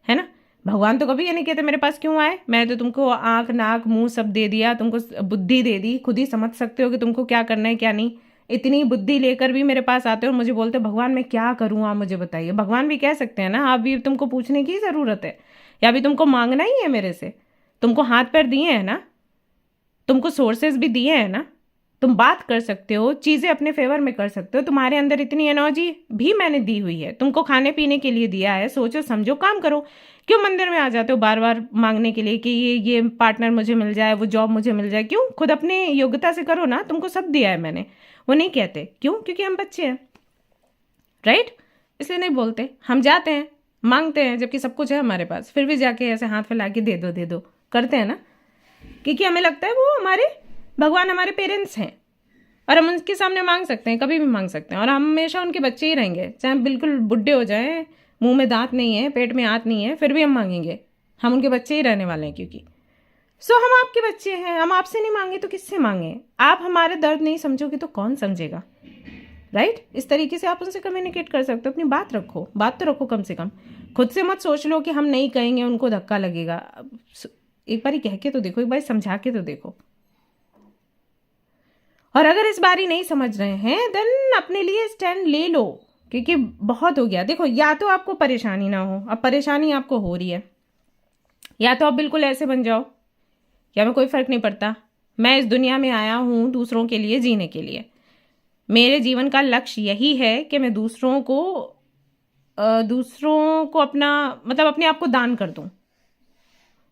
है ना। भगवान तो कभी ये नहीं कहते मेरे पास क्यों आए, मैं तो तुमको आंख नाक मुंह सब दे दिया, तुमको बुद्धि दे दी, खुद ही समझ सकते हो कि तुमको क्या करना है क्या नहीं। इतनी बुद्धि लेकर भी मेरे पास आते हो और मुझे बोलते भगवान मैं क्या करूँ, आप मुझे बताइए। भगवान भी कह सकते हैं ना, अभी तुमको पूछने की ज़रूरत है या अभी तुमको मांगना ही है मेरे से? तुमको हाथ पैर दिए हैं ना, तुमको सोर्सेज भी दिए हैं ना, तुम बात कर सकते हो, चीज़ें अपने फेवर में कर सकते हो, तुम्हारे अंदर इतनी एनर्जी भी मैंने दी हुई है, तुमको खाने पीने के लिए दिया है, सोचो समझो काम करो। क्यों मंदिर में आ जाते हो बार बार मांगने के लिए कि ये पार्टनर मुझे मिल जाए, वो जॉब मुझे मिल जाए? क्यों? खुद अपने योग्यता से करो ना, तुमको सब दिया है मैंने। वो नहीं कहते, क्यों? क्योंकि हम बच्चे हैं, राइट? इसलिए नहीं बोलते। हम जाते हैं मांगते हैं जबकि सब कुछ है हमारे पास, फिर भी जाके ऐसे हाथ फैला के दे दो दे दो करते हैं ना, क्योंकि हमें लगता है वो हमारे भगवान हमारे पेरेंट्स हैं और हम उनके सामने मांग सकते हैं, कभी भी मांग सकते हैं, और हम हमेशा उनके बच्चे ही रहेंगे, चाहे बिल्कुल बुढ़े हो जाएं, मुंह में दांत नहीं है, पेट में आंत नहीं है, फिर भी हम मांगेंगे, हम उनके बच्चे ही रहने वाले हैं। क्योंकि हम आपके बच्चे हैं, हम आपसे नहीं मांगे तो किससे मांगे? आप हमारे दर्द नहीं समझोगे तो कौन समझेगा, राइट? इस तरीके से आप उनसे कम्युनिकेट कर सकते हो, अपनी बात रखो, बात तो रखो कम से कम। खुद से मत सोच लो कि हम नहीं कहेंगे उनको धक्का लगेगा। एक बार कह के तो देखो, एक बार समझा के तो देखो। और अगर इस बार ही नहीं समझ रहे हैं देन अपने लिए स्टैंड ले लो, क्योंकि बहुत हो गया। देखो, या तो आपको परेशानी ना हो, अब परेशानी आपको हो रही है, या तो आप बिल्कुल ऐसे बन जाओ या मैं कोई फर्क नहीं पड़ता, मैं इस दुनिया में आया हूं दूसरों के लिए जीने के लिए, मेरे जीवन का लक्ष्य यही है कि मैं दूसरों को अपना मतलब अपने आप को दान कर दूं,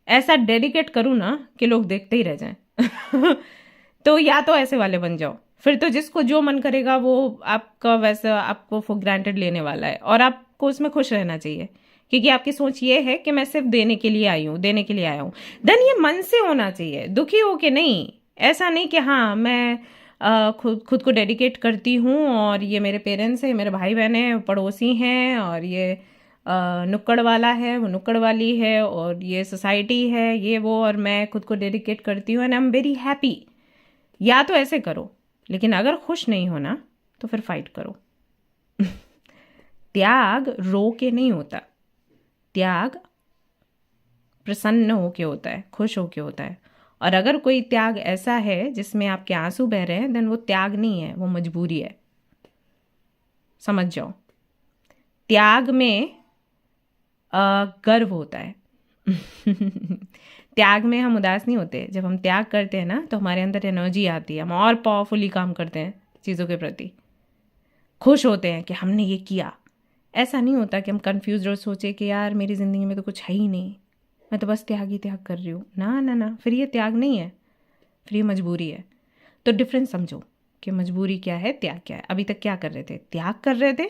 ऐसा डेडिकेट करूं ना कि लोग देखते ही रह जाएं। तो या तो ऐसे वाले बन जाओ, फिर तो जिसको जो मन करेगा वो आपका वैसा आपको फॉर ग्रांटेड लेने वाला है, और आपको उसमें खुश रहना चाहिए, क्योंकि आपकी सोच ये है कि मैं सिर्फ देने के लिए आई हूँ, देने के लिए आया हूँ। देन ये मन से होना चाहिए, दुखी हो के नहीं। ऐसा नहीं कि हाँ मैं खुद को डेडिकेट करती हूँ और ये मेरे पेरेंट्स हैं, मेरे भाई बहन हैं, पड़ोसी हैं, और ये नुक्कड़ वाला है, वो नुक्कड़ वाली है, और ये सोसाइटी है, ये वो, और मैं खुद को डेडिकेट करती हूँ and I am very happy. या तो ऐसे करो, लेकिन अगर खुश नहीं होना तो फिर फाइट करो। त्याग रो के नहीं होता, त्याग प्रसन्न होके होता है, खुश होके होता है। और अगर कोई त्याग ऐसा है जिसमें आपके आंसू बह रहे हैं, देन वो त्याग नहीं है, वो मजबूरी है, समझ जाओ। त्याग में गर्व होता है। त्याग में हम उदास नहीं होते। जब हम त्याग करते हैं ना तो हमारे अंदर एनर्जी आती है, हम और पावरफुली काम करते हैं चीज़ों के प्रति, खुश होते हैं कि हमने ये किया। ऐसा नहीं होता कि हम कंफ्यूज और सोचे कि यार मेरी ज़िंदगी में तो कुछ है ही नहीं, मैं तो बस त्याग ही त्याग कर रही हूँ। ना ना ना, फिर ये त्याग नहीं है, फिर ये मजबूरी है। तो डिफरेंस समझो कि मजबूरी क्या है, त्याग क्या है। अभी तक क्या कर रहे थे? त्याग कर रहे थे,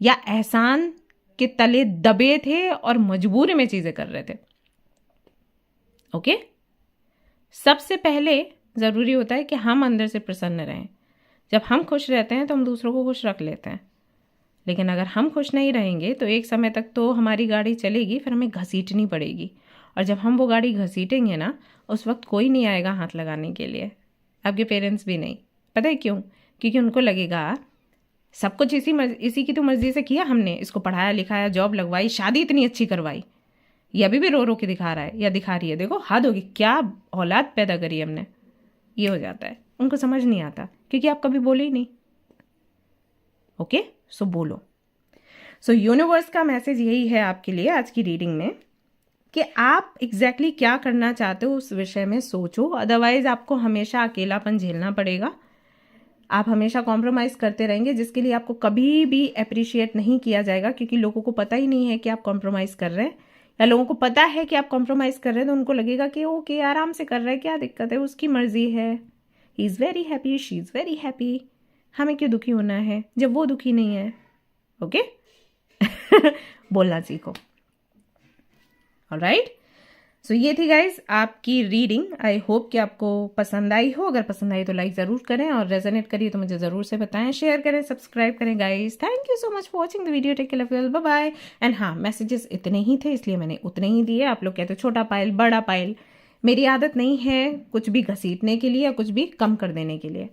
या एहसान के तले दबे थे और मजबूरी में चीज़ें कर रहे थे। ओके? सबसे पहले ज़रूरी होता है कि हम अंदर से प्रसन्न रहें। जब हम खुश रहते हैं तो हम दूसरों को खुश रख लेते हैं, लेकिन अगर हम खुश नहीं रहेंगे तो एक समय तक तो हमारी गाड़ी चलेगी, फिर हमें घसीटनी पड़ेगी, और जब हम वो गाड़ी घसीटेंगे ना, उस वक्त कोई नहीं आएगा हाथ लगाने के लिए, आपके पेरेंट्स भी नहीं। पता है क्यों? क्योंकि उनको लगेगा सब कुछ इसी की तो मर्जी से किया हमने, इसको पढ़ाया लिखाया, जॉब लगवाई, शादी इतनी अच्छी करवाई, ये अभी भी रो रो के दिखा रहा है या दिखा रही है, देखो हद होगी, क्या औलाद पैदा करी हमने। ये हो जाता है, उनको समझ नहीं आता क्योंकि आप कभी बोले ही नहीं। ओके? सो बोलो। सो यूनिवर्स का मैसेज यही है आपके लिए आज की रीडिंग में कि आप एग्जैक्टली क्या करना चाहते हो उस विषय में सोचो, अदरवाइज आपको हमेशा अकेलापन झेलना पड़ेगा। आप हमेशा कॉम्प्रोमाइज़ करते रहेंगे, जिसके लिए आपको कभी भी अप्रिशिएट नहीं किया जाएगा, क्योंकि लोगों को पता ही नहीं है कि आप कॉम्प्रोमाइज़ कर रहे हैं, या लोगों को पता है कि आप कॉम्प्रोमाइज़ कर रहे हैं तो उनको लगेगा कि ओके आराम से कर रहे हैं, क्या दिक्कत है, उसकी मर्जी है, he is very happy, she is very happy, हमें क्यों दुखी होना है जब वो दुखी नहीं है। ओके? बोलना सीखो। ऑलराइट? सो ये थी गाइज आपकी रीडिंग। आई होप कि आपको पसंद आई हो। अगर पसंद आई तो लाइक ज़रूर करें, और रेजोनेट करिए तो मुझे ज़रूर से बताएं, शेयर करें, सब्सक्राइब करें guys. Thank you so much for watching the video. Take care, love you all, bye bye. And हाँ, मैसेजेस इतने ही थे इसलिए मैंने उतने ही दिए। आप लोग कहते हो छोटा पाइल बड़ा पाइल, मेरी आदत नहीं है कुछ भी घसीटने के लिए या कुछ भी कम कर देने के लिए,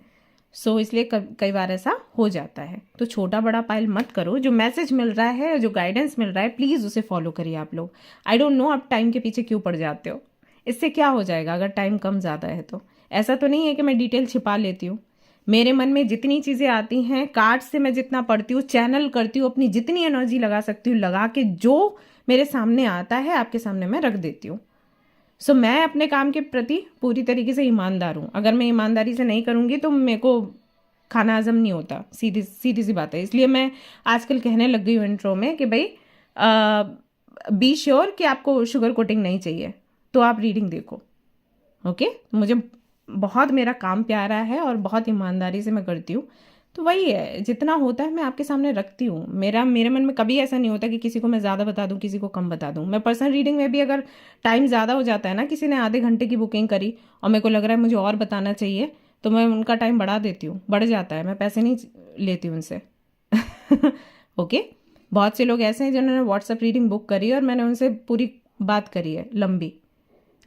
सो इसलिए कई बार ऐसा हो जाता है। तो छोटा बड़ा पाइल मत करो, जो मैसेज मिल रहा है, जो गाइडेंस मिल रहा है, प्लीज़ उसे फॉलो करिए आप लोग। आई डोंट नो आप टाइम के पीछे क्यों पड़ जाते हो, इससे क्या हो जाएगा अगर टाइम कम ज़्यादा है तो। ऐसा तो नहीं है कि मैं डिटेल छिपा लेती हूँ, मेरे मन में जितनी चीज़ें आती हैं, कार्ड से मैं जितना पढ़ती हूँ, चैनल करती हूँ, अपनी जितनी एनर्जी लगा सकती हूँ लगा के, जो मेरे सामने आता है आपके सामने मैं रख देती हूँ। सो मैं अपने काम के प्रति पूरी तरीके से ईमानदार हूँ। अगर मैं ईमानदारी से नहीं करूँगी तो मेरे को खाना हजम नहीं होता, सीधी सीधी सी बात है। इसलिए मैं आजकल कहने लग गई हूँ इंट्रो में कि भाई बी श्योर कि आपको शुगर कोटिंग नहीं चाहिए तो आप रीडिंग देखो। ओके, मुझे बहुत मेरा काम प्यारा है और बहुत ईमानदारी से मैं करती हूँ। तो वही है, जितना होता है मैं आपके सामने रखती हूँ। मेरे मन में कभी ऐसा नहीं होता कि किसी को मैं ज़्यादा बता दूँ, किसी को कम बता दूँ। मैं पर्सनल रीडिंग में भी अगर टाइम ज़्यादा हो जाता है ना, किसी ने आधे घंटे की बुकिंग करी और मेरे को लग रहा है मुझे और बताना चाहिए, तो मैं उनका टाइम बढ़ा देती हूँ, बढ़ जाता है, मैं पैसे नहीं लेती उनसे। ओके, बहुत से लोग ऐसे हैं जिन्होंने व्हाट्सएप रीडिंग बुक करी और मैंने उनसे पूरी बात करी है लंबी।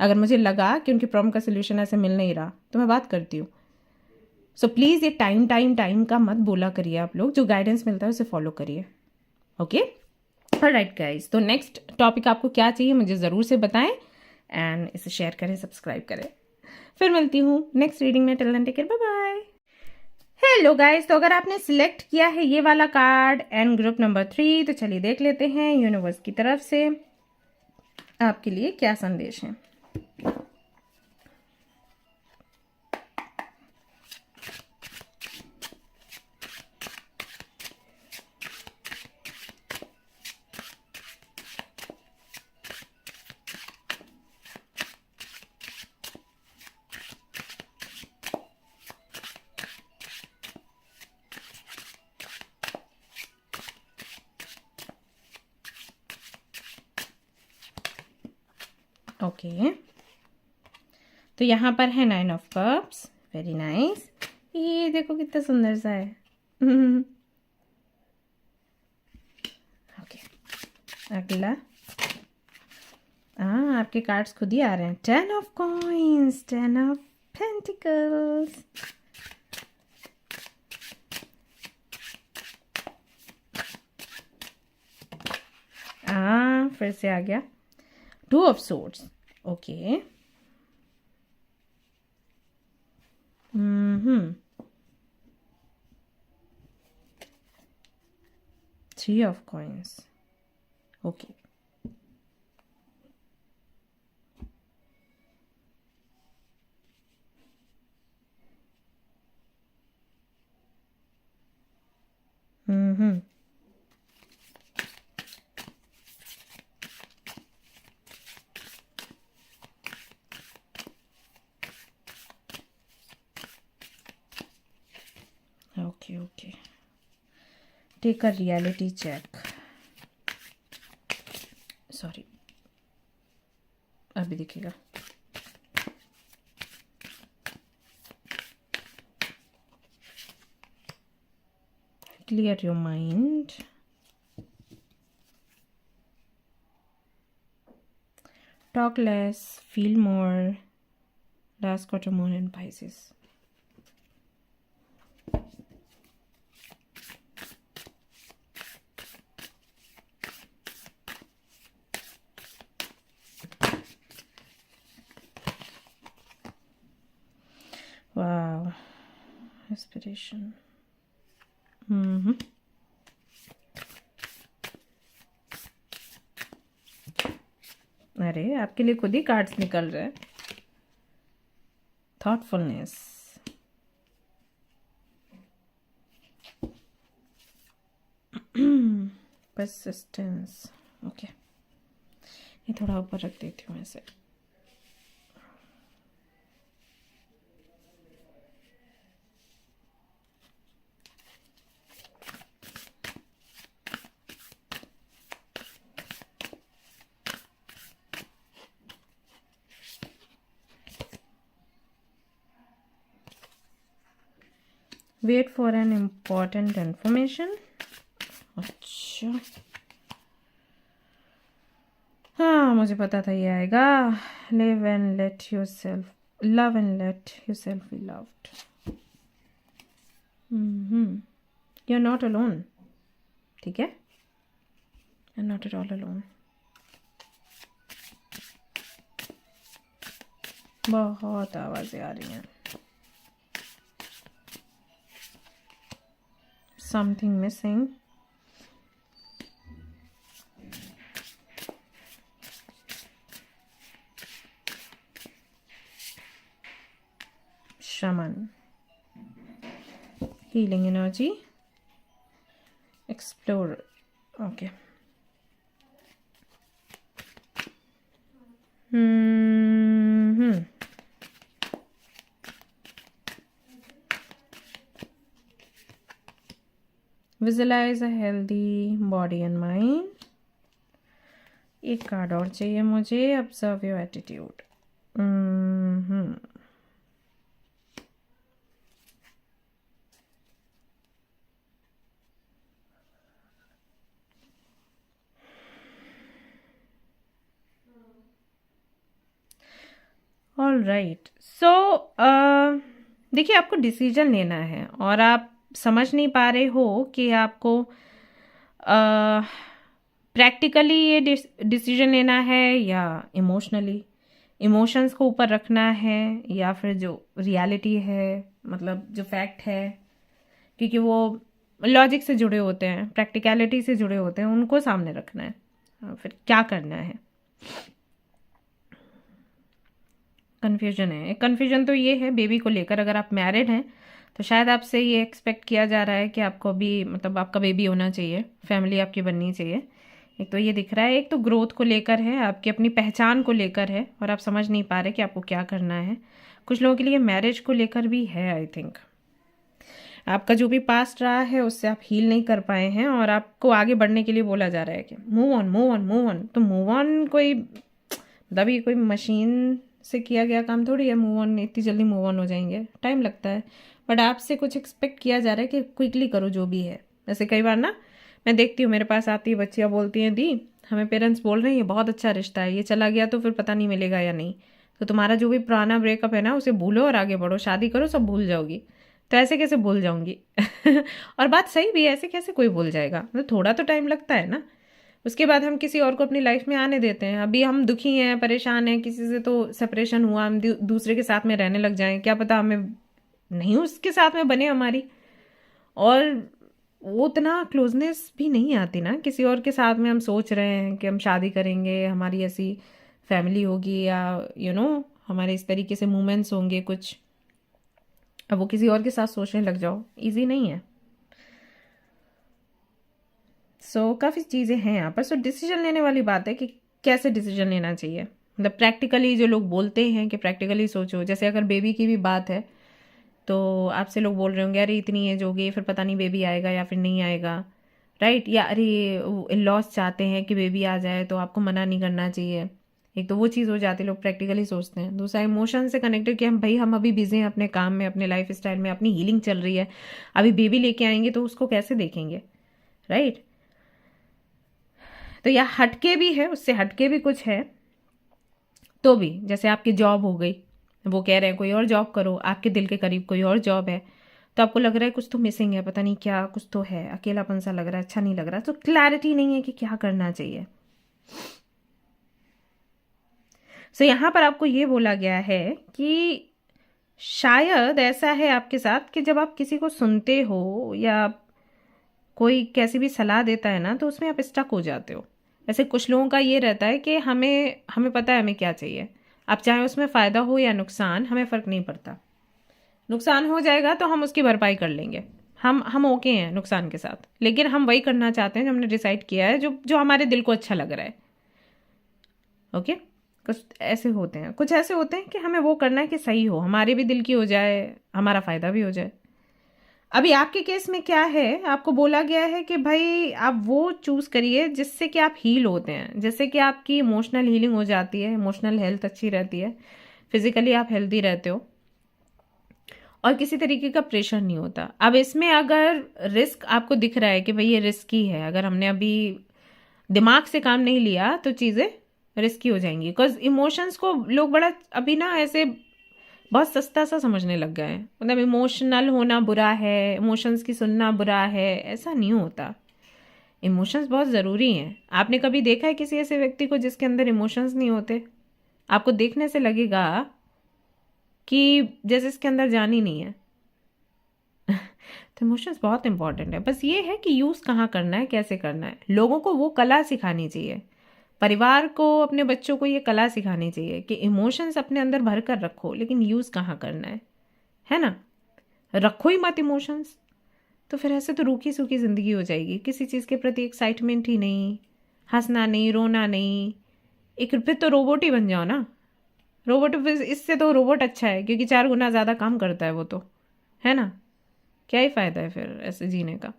अगर मुझे लगा कि उनकी प्रॉब्लम का सोल्यूशन ऐसे मिल नहीं रहा तो मैं बात करती हूँ। सो प्लीज़ ये टाइम का मत बोला करिए, आप लोग जो गाइडेंस मिलता है उसे फॉलो करिए। ओके, ऑलराइट गाइस, तो नेक्स्ट टॉपिक आपको क्या चाहिए मुझे ज़रूर से बताएं एंड इसे शेयर करें, सब्सक्राइब करें। फिर मिलती हूँ नेक्स्ट रीडिंग में। Till then take care, bye bye. Hello guys, तो अगर आपने सिलेक्ट किया है ये वाला कार्ड एंड ग्रुप नंबर 3, तो चलिए देख लेते हैं यूनिवर्स की तरफ से आपके लिए क्या संदेश है। ओके, तो यहाँ पर है 9 ऑफ कप्स, वेरी नाइस। ये देखो कितना सुंदर सा है। ओके, अगला आपके कार्ड्स खुद ही आ रहे हैं। 10 ऑफ कॉइंस, 10 ऑफ पेंटिकल्स, फिर से आ गया 2 of swords. Okay, 3 of coins. Okay, okay, take a reality check. Sorry, अभी दिखेगा। Clear your mind. Talk less, feel more. Last quarter moon in Pisces. Wow. Inspiration. अरे आपके लिए खुद ही कार्ड्स निकल रहे हैं। Thoughtfulness, persistence. ओके, ये थोड़ा ऊपर रख देती हूँ ऐसे। Wait for an important information. अच्छा, हाँ मुझे पता था ये आएगा। Live and let yourself, love and let yourself be loved. You are not alone, ठीक है, you are not at all alone. बहुत आवाज़ें आ रही हैं। Something missing. Healing energy, explore. Okay, visualise a healthy body and mind. एक card और चाहिए मुझे, observe your attitude. All right, so देखिए, आपको डिसीजन लेना है और आप समझ नहीं पा रहे हो कि आपको प्रैक्टिकली ये डिसीजन लेना है या इमोशनली, इमोशंस को ऊपर रखना है या फिर जो रियलिटी है, मतलब जो फैक्ट है, क्योंकि वो लॉजिक से जुड़े होते हैं, प्रैक्टिकलिटी से जुड़े होते हैं, उनको सामने रखना है। फिर क्या करना है? कन्फ्यूजन है। कन्फ्यूजन तो ये है बेबी को लेकर, अगर आप मैरिड हैं तो शायद आपसे ये एक्सपेक्ट किया जा रहा है कि आपको भी, मतलब आपका बेबी होना चाहिए, फैमिली आपकी बननी चाहिए। एक तो ये दिख रहा है, एक तो ग्रोथ को लेकर है, आपकी अपनी पहचान को लेकर है और आप समझ नहीं पा रहे कि आपको क्या करना है। कुछ लोगों के लिए मैरिज को लेकर भी है। आई थिंक आपका जो भी पास्ट रहा है उससे आप हील नहीं कर पाए हैं और आपको आगे बढ़ने के लिए बोला जा रहा है कि move on, move on, move on. तो मूव ऑन कोई, मतलब ये कोई मशीन से किया गया काम थोड़ी है। मूव ऑन इतनी जल्दी मूव ऑन हो जाएंगे, टाइम लगता है। बट आपसे कुछ एक्सपेक्ट किया जा रहा है कि क्विकली करो जो भी है। जैसे कई बार ना मैं देखती हूँ, मेरे पास आती है बच्चियाँ, बोलती हैं दी हमें पेरेंट्स बोल रहे हैं ये बहुत अच्छा रिश्ता है, ये चला गया तो फिर पता नहीं मिलेगा या नहीं, तो तुम्हारा जो भी पुराना ब्रेकअप है ना उसे भूलो और आगे बढ़ो, शादी करो, सब भूल जाओगी। तो ऐसे कैसे भूल जाऊंगी? और बात सही भी है, ऐसे कैसे कोई भूल जाएगा? मतलब थोड़ा तो टाइम लगता है ना। उसके बाद हम किसी और को अपनी लाइफ में आने देते हैं। अभी हम दुखी हैं, परेशान हैं, किसी से तो सेपरेशन हुआ, हम दूसरे के साथ में रहने लग जाएं, क्या पता हमें नहीं उसके साथ में बने हमारी, और वो उतना क्लोजनेस भी नहीं आती ना। किसी और के साथ में हम सोच रहे हैं कि हम शादी करेंगे, हमारी ऐसी फैमिली होगी, या हमारे इस तरीके से मूवमेंट्स होंगे कुछ। अब वो किसी और के साथ सोचने लग जाओ, इजी नहीं है। काफ़ी चीज़ें हैं यहाँ पर। डिसीजन लेने वाली बात है कि कैसे डिसीजन लेना चाहिए। मतलब प्रैक्टिकली जो लोग बोलते हैं कि प्रैक्टिकली सोचो, जैसे अगर बेबी की भी बात है तो आपसे लोग बोल रहे होंगे अरे इतनी एज हो गई, फिर पता नहीं बेबी आएगा या फिर नहीं आएगा, राइट? या अरे इन-लॉज चाहते हैं कि बेबी आ जाए तो आपको मना नहीं करना चाहिए। एक तो वो चीज़ हो जाती है, लोग प्रैक्टिकली सोचते हैं। दूसरा इमोशन से कनेक्टेड कि हम अभी बिजी हैं अपने काम में, अपने लाइफ स्टाइल में, अपनी हीलिंग चल रही है, अभी बेबी लेके आएंगे तो उसको कैसे देखेंगे, राइट? तो यह हटके भी है, उससे हटके भी कुछ है। तो भी जैसे आपकी जॉब हो गई, वो कह रहे हैं कोई और जॉब करो, आपके दिल के करीब कोई और जॉब है, तो आपको लग रहा है कुछ तो मिसिंग है, पता नहीं क्या, कुछ तो है, अकेलापन सा लग रहा है, अच्छा नहीं लग रहा, तो क्लैरिटी नहीं है कि क्या करना चाहिए। यहाँ पर आपको ये बोला गया है कि शायद ऐसा है आपके साथ कि जब आप किसी को सुनते हो या कोई कैसी भी सलाह देता है ना, तो उसमें आप स्टक हो जाते हो। ऐसे कुछ लोगों का ये रहता है कि हमें पता है हमें क्या चाहिए, अब चाहे उसमें फ़ायदा हो या नुकसान, हमें फ़र्क नहीं पड़ता। नुकसान हो जाएगा तो हम उसकी भरपाई कर लेंगे, हम ओके हैं नुकसान के साथ, लेकिन हम वही करना चाहते हैं जो हमने डिसाइड किया है, जो हमारे दिल को अच्छा लग रहा है। ओके, कुछ ऐसे होते हैं, कुछ ऐसे होते हैं कि हमें वो करना है कि सही हो, हमारे भी दिल की हो जाए, हमारा फ़ायदा भी हो जाए। अभी आपके केस में क्या है, आपको बोला गया है कि भाई आप वो चूज़ करिए जिससे कि आप हील होते हैं, जिससे कि आपकी इमोशनल हीलिंग हो जाती है, इमोशनल हेल्थ अच्छी रहती है, फिजिकली आप हेल्दी रहते हो और किसी तरीके का प्रेशर नहीं होता। अब इसमें अगर रिस्क आपको दिख रहा है कि भाई ये रिस्की है, अगर हमने अभी दिमाग से काम नहीं लिया तो चीज़ें रिस्की हो जाएंगी। बिकॉज इमोशंस को लोग बड़ा अभी ना ऐसे बहुत सस्ता सा समझने लग गए हैं। मतलब इमोशनल होना बुरा है, इमोशंस की सुनना बुरा है, ऐसा नहीं होता। इमोशंस बहुत ज़रूरी हैं। आपने कभी देखा है किसी ऐसे व्यक्ति को जिसके अंदर इमोशंस नहीं होते? आपको देखने से लगेगा कि जैसे इसके अंदर जान ही नहीं है। तो इमोशंस बहुत इंपॉर्टेंट है। बस ये है कि यूज़ कहाँ करना है, कैसे करना है। लोगों को वो कला सिखानी चाहिए, परिवार को, अपने बच्चों को ये कला सिखानी चाहिए कि इमोशंस अपने अंदर भर कर रखो, लेकिन यूज़ कहाँ करना है ना? रखो ही मत इमोशंस, तो फिर ऐसे तो रूखी सूखी ज़िंदगी हो जाएगी, किसी चीज़ के प्रति एक्साइटमेंट ही नहीं, हंसना नहीं, रोना नहीं। एक फिर तो रोबोट ही बन जाओ ना। रोबोट, इससे तो रोबोट अच्छा है, क्योंकि 4 गुना ज़्यादा काम करता है वो तो, है ना। क्या ही फ़ायदा है फिर ऐसे जीने का।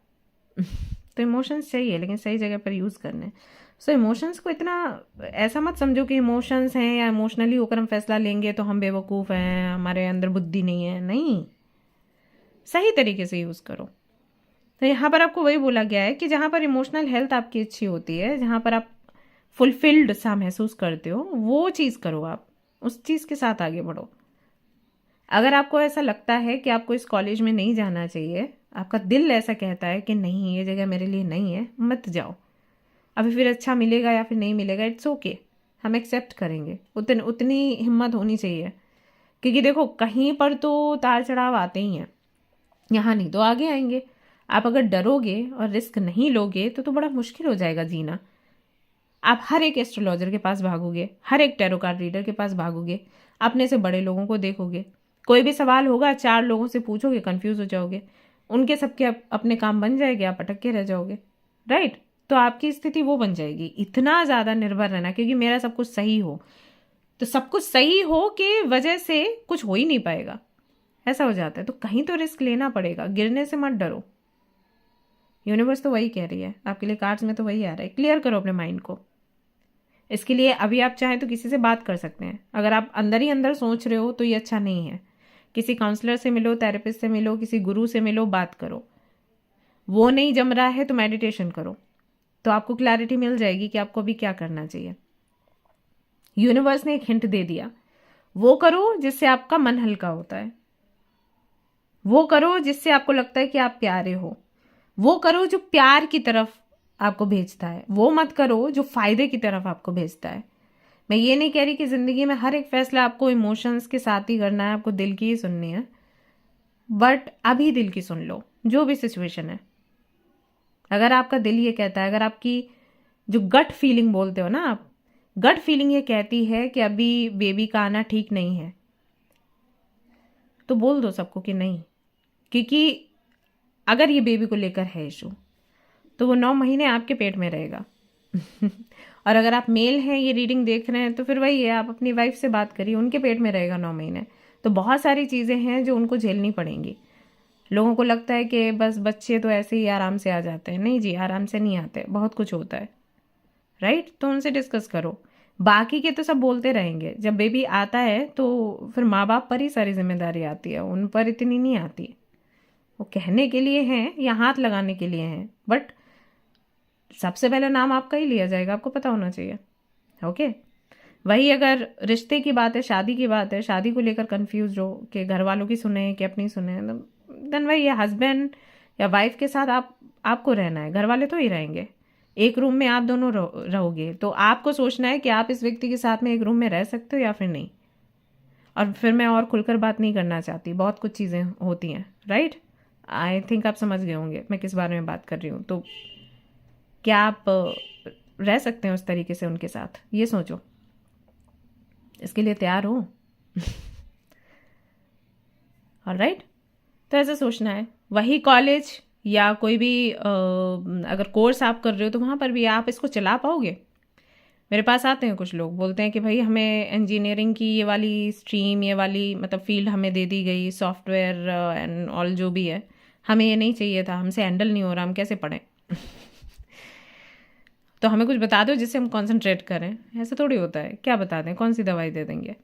तो इमोशंस चाहिए, लेकिन सही जगह पर यूज़ करने। सो इमोशंस को इतना ऐसा मत समझो कि इमोशंस हैं या इमोशनली होकर हम फैसला लेंगे तो हम बेवकूफ़ हैं, हमारे अंदर बुद्धि नहीं है। नहीं, सही तरीके से यूज़ करो। तो यहाँ पर आपको वही बोला गया है कि जहाँ पर इमोशनल हेल्थ आपकी अच्छी होती है, जहाँ पर आप फुलफिल्ड सा महसूस करते हो, वो चीज़ करो, आप उस चीज़ के साथ आगे बढ़ो। अगर आपको ऐसा लगता है कि आपको इस कॉलेज में नहीं जाना चाहिए, आपका दिल ऐसा कहता है कि नहीं ये जगह मेरे लिए नहीं है, मत जाओ। अभी फिर अच्छा मिलेगा या फिर नहीं मिलेगा, इट्स ओके, हम एक्सेप्ट करेंगे। उतनी हिम्मत होनी चाहिए, क्योंकि देखो कहीं पर तो उतार चढ़ाव आते ही हैं, यहाँ नहीं तो आगे आएंगे। आप अगर डरोगे और रिस्क नहीं लोगे तो बड़ा मुश्किल हो जाएगा जीना। आप हर एक एस्ट्रोलॉजर के पास भागोगे, हर एक टैरो कार्ड रीडर के पास भागोगे, अपने से बड़े लोगों को देखोगे, कोई भी सवाल होगा 4 लोगों से पूछोगे, कंफ्यूज हो जाओगे, उनके सबके अपने काम बन जाएंगे, आप अटक के रह जाओगे, राइट। तो आपकी स्थिति वो बन जाएगी। इतना ज़्यादा निर्भर रहना क्योंकि मेरा सब कुछ सही हो, तो सब कुछ सही हो के वजह से कुछ हो ही नहीं पाएगा, ऐसा हो जाता है। तो कहीं तो रिस्क लेना पड़ेगा, गिरने से मत डरो। यूनिवर्स तो वही कह रही है आपके लिए, कार्ड्स में तो वही आ रहा है। क्लियर करो अपने माइंड को। इसके लिए अभी आप चाहें तो किसी से बात कर सकते हैं। अगर आप अंदर ही अंदर सोच रहे हो तो ये अच्छा नहीं है, किसी काउंसलर से मिलो, थेरेपिस्ट से मिलो, किसी गुरु से मिलो, बात करो। वो नहीं जम रहा है तो मेडिटेशन करो, तो आपको क्लैरिटी मिल जाएगी कि आपको अभी क्या करना चाहिए। यूनिवर्स ने एक हिंट दे दिया, वो करो जिससे आपका मन हल्का होता है, वो करो जिससे आपको लगता है कि आप प्यारे हो, वो करो जो प्यार की तरफ आपको भेजता है, वो मत करो जो फायदे की तरफ आपको भेजता है। मैं ये नहीं कह रही कि जिंदगी में हर एक फैसला आपको इमोशंस के साथ ही करना है, आपको दिल की ही सुननी है, बट अभी दिल की सुन लो जो भी सिचुएशन है। अगर आपका दिल ये कहता है, अगर आपकी जो गट फीलिंग बोलते हो ना आप, गट फीलिंग ये कहती है कि अभी बेबी का आना ठीक नहीं है, तो बोल दो सबको कि नहीं। क्योंकि अगर ये बेबी को लेकर है इशू तो वो 9 महीने आपके पेट में रहेगा। और अगर आप मेल हैं, ये रीडिंग देख रहे हैं, तो फिर वही है, आप अपनी वाइफ से बात करिए, उनके पेट में रहेगा 9 महीने। तो बहुत सारी चीज़ें हैं जो उनको झेलनी पड़ेंगी। लोगों को लगता है कि बस बच्चे तो ऐसे ही आराम से आ जाते हैं, नहीं जी, आराम से नहीं आते, बहुत कुछ होता है, राइट। तो उनसे डिस्कस करो। बाकी के तो सब बोलते रहेंगे, जब बेबी आता है तो फिर माँ बाप पर ही सारी जिम्मेदारी आती है, उन पर इतनी नहीं आती। वो कहने के लिए हैं या हाथ लगाने के लिए हैं, बट सबसे पहले नाम आपका ही लिया जाएगा, आपको पता होना चाहिए। ओके, वही अगर रिश्ते की बात है, शादी की बात है, शादी को लेकर कंफ्यूज हो कि घर वालों की सुने कि अपनी सुने, देन वही है, हस्बैंड या वाइफ के साथ आपको रहना है, घर वाले तो ही रहेंगे। एक रूम में आप दोनों रहोगे, तो आपको सोचना है कि आप इस व्यक्ति के साथ में एक रूम में रह सकते हो या फिर नहीं। और फिर मैं और खुलकर बात नहीं करना चाहती, बहुत कुछ चीज़ें होती हैं, राइट। आई थिंक आप समझ गए होंगे मैं किस बारे में बात कर रही हूँ। तो क्या आप रह सकते हैं उस तरीके से उनके साथ, ये सोचो, इसके लिए तैयार हो। ऑलराइट, तो ऐसा सोचना है। वही कॉलेज या कोई भी अगर कोर्स आप कर रहे हो तो वहाँ पर भी आप इसको चला पाओगे। मेरे पास आते हैं कुछ लोग, बोलते हैं कि भाई हमें इंजीनियरिंग की ये वाली स्ट्रीम, ये वाली मतलब फील्ड हमें दे दी गई, सॉफ्टवेयर एंड ऑल जो भी है, हमें ये नहीं चाहिए था, हमसे हैंडल नहीं हो रहा, हम कैसे पढ़ें। तो हमें कुछ बता दो जिससे हम कंसंट्रेट करें। ऐसा थोड़ी होता है, क्या बता दें, कौन सी दवाई दे देंगे।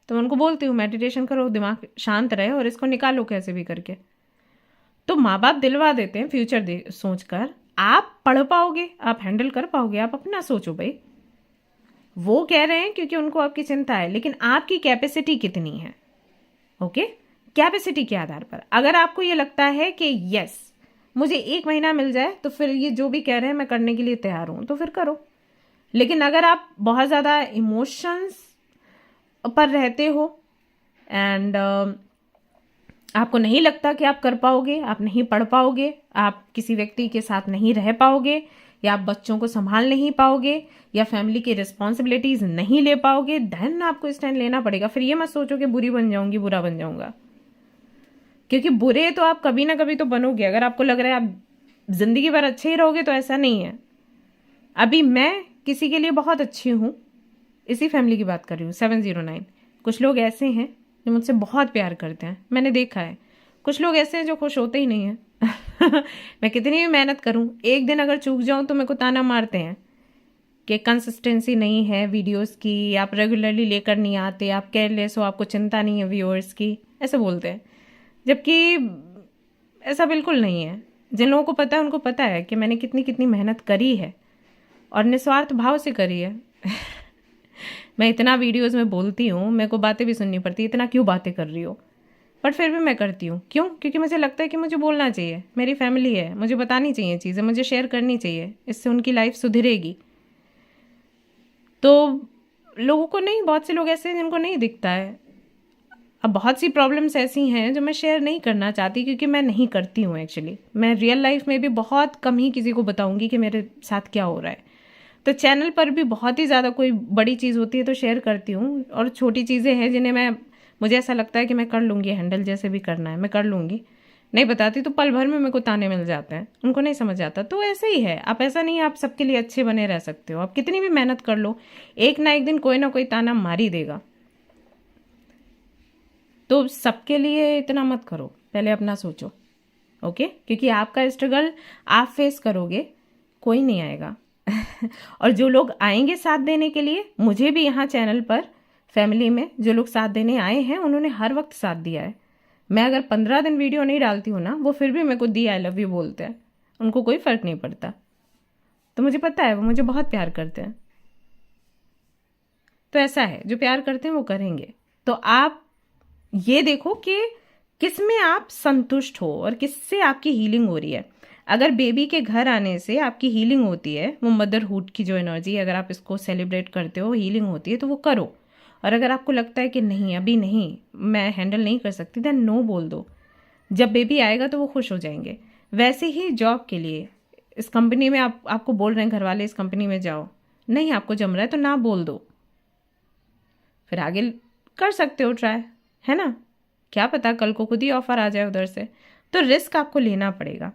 तो मैं उनको बोलती हूँ मेडिटेशन करो, दिमाग शांत रहे और इसको निकालो कैसे भी करके। तो माँ बाप दिलवा देते हैं फ्यूचर सोच कर, आप पढ़ पाओगे, आप हैंडल कर पाओगे, आप अपना सोचो भाई। वो कह रहे हैं क्योंकि उनको आपकी चिंता है, लेकिन आपकी कैपेसिटी कितनी है। ओके, कैपेसिटी के आधार पर अगर आपको ये लगता है कि यस मुझे 1 महीना मिल जाए तो फिर ये जो भी कह रहे हैं मैं करने के लिए तैयार हूं, तो फिर करो। लेकिन अगर आप बहुत ज़्यादा इमोशंस पर रहते हो एंड आपको नहीं लगता कि आप कर पाओगे, आप नहीं पढ़ पाओगे, आप किसी व्यक्ति के साथ नहीं रह पाओगे, या आप बच्चों को संभाल नहीं पाओगे, या फैमिली की रिस्पॉन्सिबिलिटीज नहीं ले पाओगे, देन आपको स्टैंड लेना पड़ेगा। फिर ये मत सोचो कि बुरी बन जाऊंगी, बुरा बन जाऊंगा। क्योंकि बुरे तो आप कभी ना कभी तो बनोगे। अगर आपको लग रहा है आप जिंदगी भर अच्छे ही रहोगे तो ऐसा नहीं है। अभी मैं किसी के लिए बहुत अच्छी हूँ, इसी फैमिली की बात कर रही हूँ 709। कुछ लोग ऐसे हैं जो मुझसे बहुत प्यार करते हैं, मैंने देखा है। कुछ लोग ऐसे हैं जो खुश होते ही नहीं हैं। मैं कितनी भी मेहनत करूँ, एक दिन अगर चूक जाऊँ तो मेरे को ताना मारते हैं कि कंसिस्टेंसी नहीं है वीडियोस की, आप रेगुलरली लेकर नहीं आते, आप केयरलेस हो, आपको चिंता नहीं है व्यूअर्स की, ऐसे बोलते हैं। जबकि ऐसा बिल्कुल नहीं है। जिन लोगों को पता है उनको पता है कि मैंने कितनी कितनी मेहनत करी है और निस्वार्थ भाव से करी है। मैं इतना वीडियोस में बोलती हूँ, मेरे को बातें भी सुननी पड़ती है, इतना क्यों बातें कर रही हो, बट फिर भी मैं करती हूँ। क्यों? क्योंकि मुझे लगता है कि मुझे बोलना चाहिए, मेरी फैमिली है, मुझे बतानी चाहिए चीज़ें, मुझे शेयर करनी चाहिए, इससे उनकी लाइफ सुधरेगी। तो लोगों को नहीं, बहुत से लोग ऐसे हैं जिनको नहीं दिखता है। अब बहुत सी प्रॉब्लम्स ऐसी हैं जो मैं शेयर नहीं करना चाहती, क्योंकि मैं नहीं करती हूँ एक्चुअली। मैं रियल लाइफ में भी बहुत कम ही किसी को बताऊंगी कि मेरे साथ क्या हो रहा है। तो चैनल पर भी बहुत ही ज़्यादा कोई बड़ी चीज़ होती है तो शेयर करती हूँ, और छोटी चीज़ें हैं जिन्हें मुझे ऐसा लगता है कि मैं कर लूँगी हैंडल, जैसे भी करना है मैं कर लूँगी। नहीं बताती तो पल भर में मेरे को ताने मिल जाते हैं, उनको नहीं समझ आता। तो ऐसे ही है। आप ऐसा नहीं आप सबके लिए अच्छे बने रह सकते हो। आप कितनी भी मेहनत कर लो, एक ना एक दिन कोई ना कोई ताना मार ही देगा। तो सबके लिए इतना मत करो, पहले अपना सोचो। ओके? क्योंकि आपका स्ट्रगल आप फेस करोगे, कोई नहीं आएगा। और जो लोग आएंगे साथ देने के लिए, मुझे भी यहाँ चैनल पर फैमिली में जो लोग साथ देने आए हैं उन्होंने हर वक्त साथ दिया है। मैं अगर 15 दिन वीडियो नहीं डालती हूँ ना, वो फिर भी मेरे को दी आई लव यू बोलते हैं, उनको कोई फर्क नहीं पड़ता। तो मुझे पता है वो मुझे बहुत प्यार करते हैं। तो ऐसा है, जो प्यार करते हैं वो करेंगे। तो आप ये देखो कि किस में आप संतुष्ट हो और किससे आपकी हीलिंग हो रही है। अगर बेबी के घर आने से आपकी हीलिंग होती है, वो मदरहुड की जो एनर्जी, अगर आप इसको सेलिब्रेट करते हो, हीलिंग होती है, तो वो करो। और अगर आपको लगता है कि नहीं अभी नहीं, मैं हैंडल नहीं कर सकती, देन नो बोल दो। जब बेबी आएगा तो वो खुश हो जाएंगे। वैसे ही जॉब के लिए, इस कंपनी में आपको बोल रहे हैं घर वाले इस कंपनी में जाओ, नहीं आपको जम रहा है तो ना बोल दो, फिर आगे कर सकते हो ट्राई, है ना? क्या पता कल को खुद ही ऑफर आ जाए उधर से। तो रिस्क आपको लेना पड़ेगा।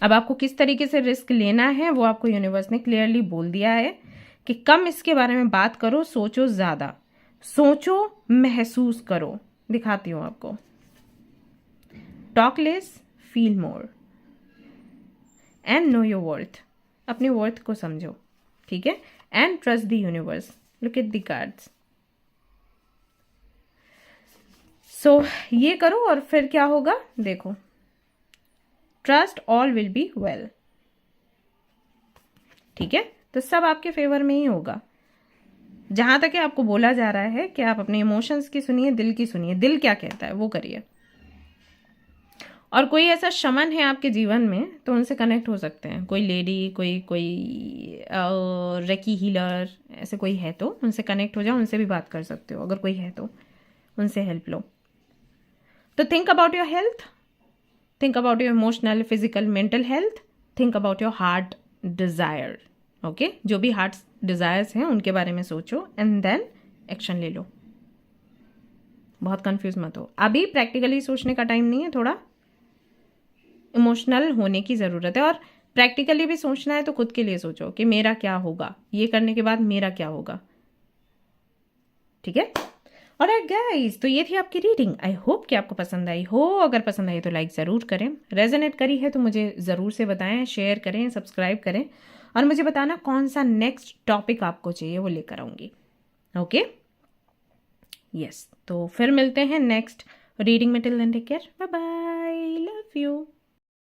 अब आपको किस तरीके से रिस्क लेना है वो आपको यूनिवर्स ने क्लियरली बोल दिया है कि कम इसके बारे में बात करो, सोचो ज़्यादा, सोचो, महसूस करो। दिखाती हूँ आपको। Talk less, feel more and know your worth. अपने वर्थ को समझो, ठीक है? And trust the universe. Look at the cards. So ये करो और फिर क्या होगा देखो। Trust all will be well. ठीक है? तो सब आपके फेवर में ही होगा। जहां तक है आपको बोला जा रहा है कि आप अपने इमोशंस की सुनिए, दिल की सुनिए, दिल क्या कहता है वो करिए। और कोई ऐसा शमन है आपके जीवन में तो उनसे कनेक्ट हो सकते हैं। कोई लेडी, कोई रेकी हीलर, ऐसे कोई है तो उनसे कनेक्ट हो जाओ, उनसे भी बात कर सकते हो। अगर कोई है तो उनसे हेल्प लो। तो think about your health, think about your emotional, physical, mental health, think about your heart Dzire. Okay? जो भी हार्ट डिजायर्स हैं उनके बारे में सोचो एंड देन एक्शन ले लो। बहुत कंफ्यूज मत हो। अभी प्रैक्टिकली सोचने का टाइम नहीं है, थोड़ा इमोशनल होने की ज़रूरत है। और प्रैक्टिकली भी सोचना है तो खुद के लिए सोचो कि मेरा क्या होगा, ये करने के बाद मेरा क्या होगा। ठीक है? ऑलराइट गाइस, तो ये थी आपकी रीडिंग। आई होप कि आपको पसंद आई हो। अगर पसंद आई तो लाइक ज़रूर करें, रेजोनेट करी है तो मुझे ज़रूर से बताएं, शेयर करें, सब्सक्राइब करें, और मुझे बताना कौन सा नेक्स्ट टॉपिक आपको चाहिए, वो लेकर आऊँगी। ओके? यस, तो फिर मिलते हैं नेक्स्ट रीडिंग में। Till then take care, bye bye, love you.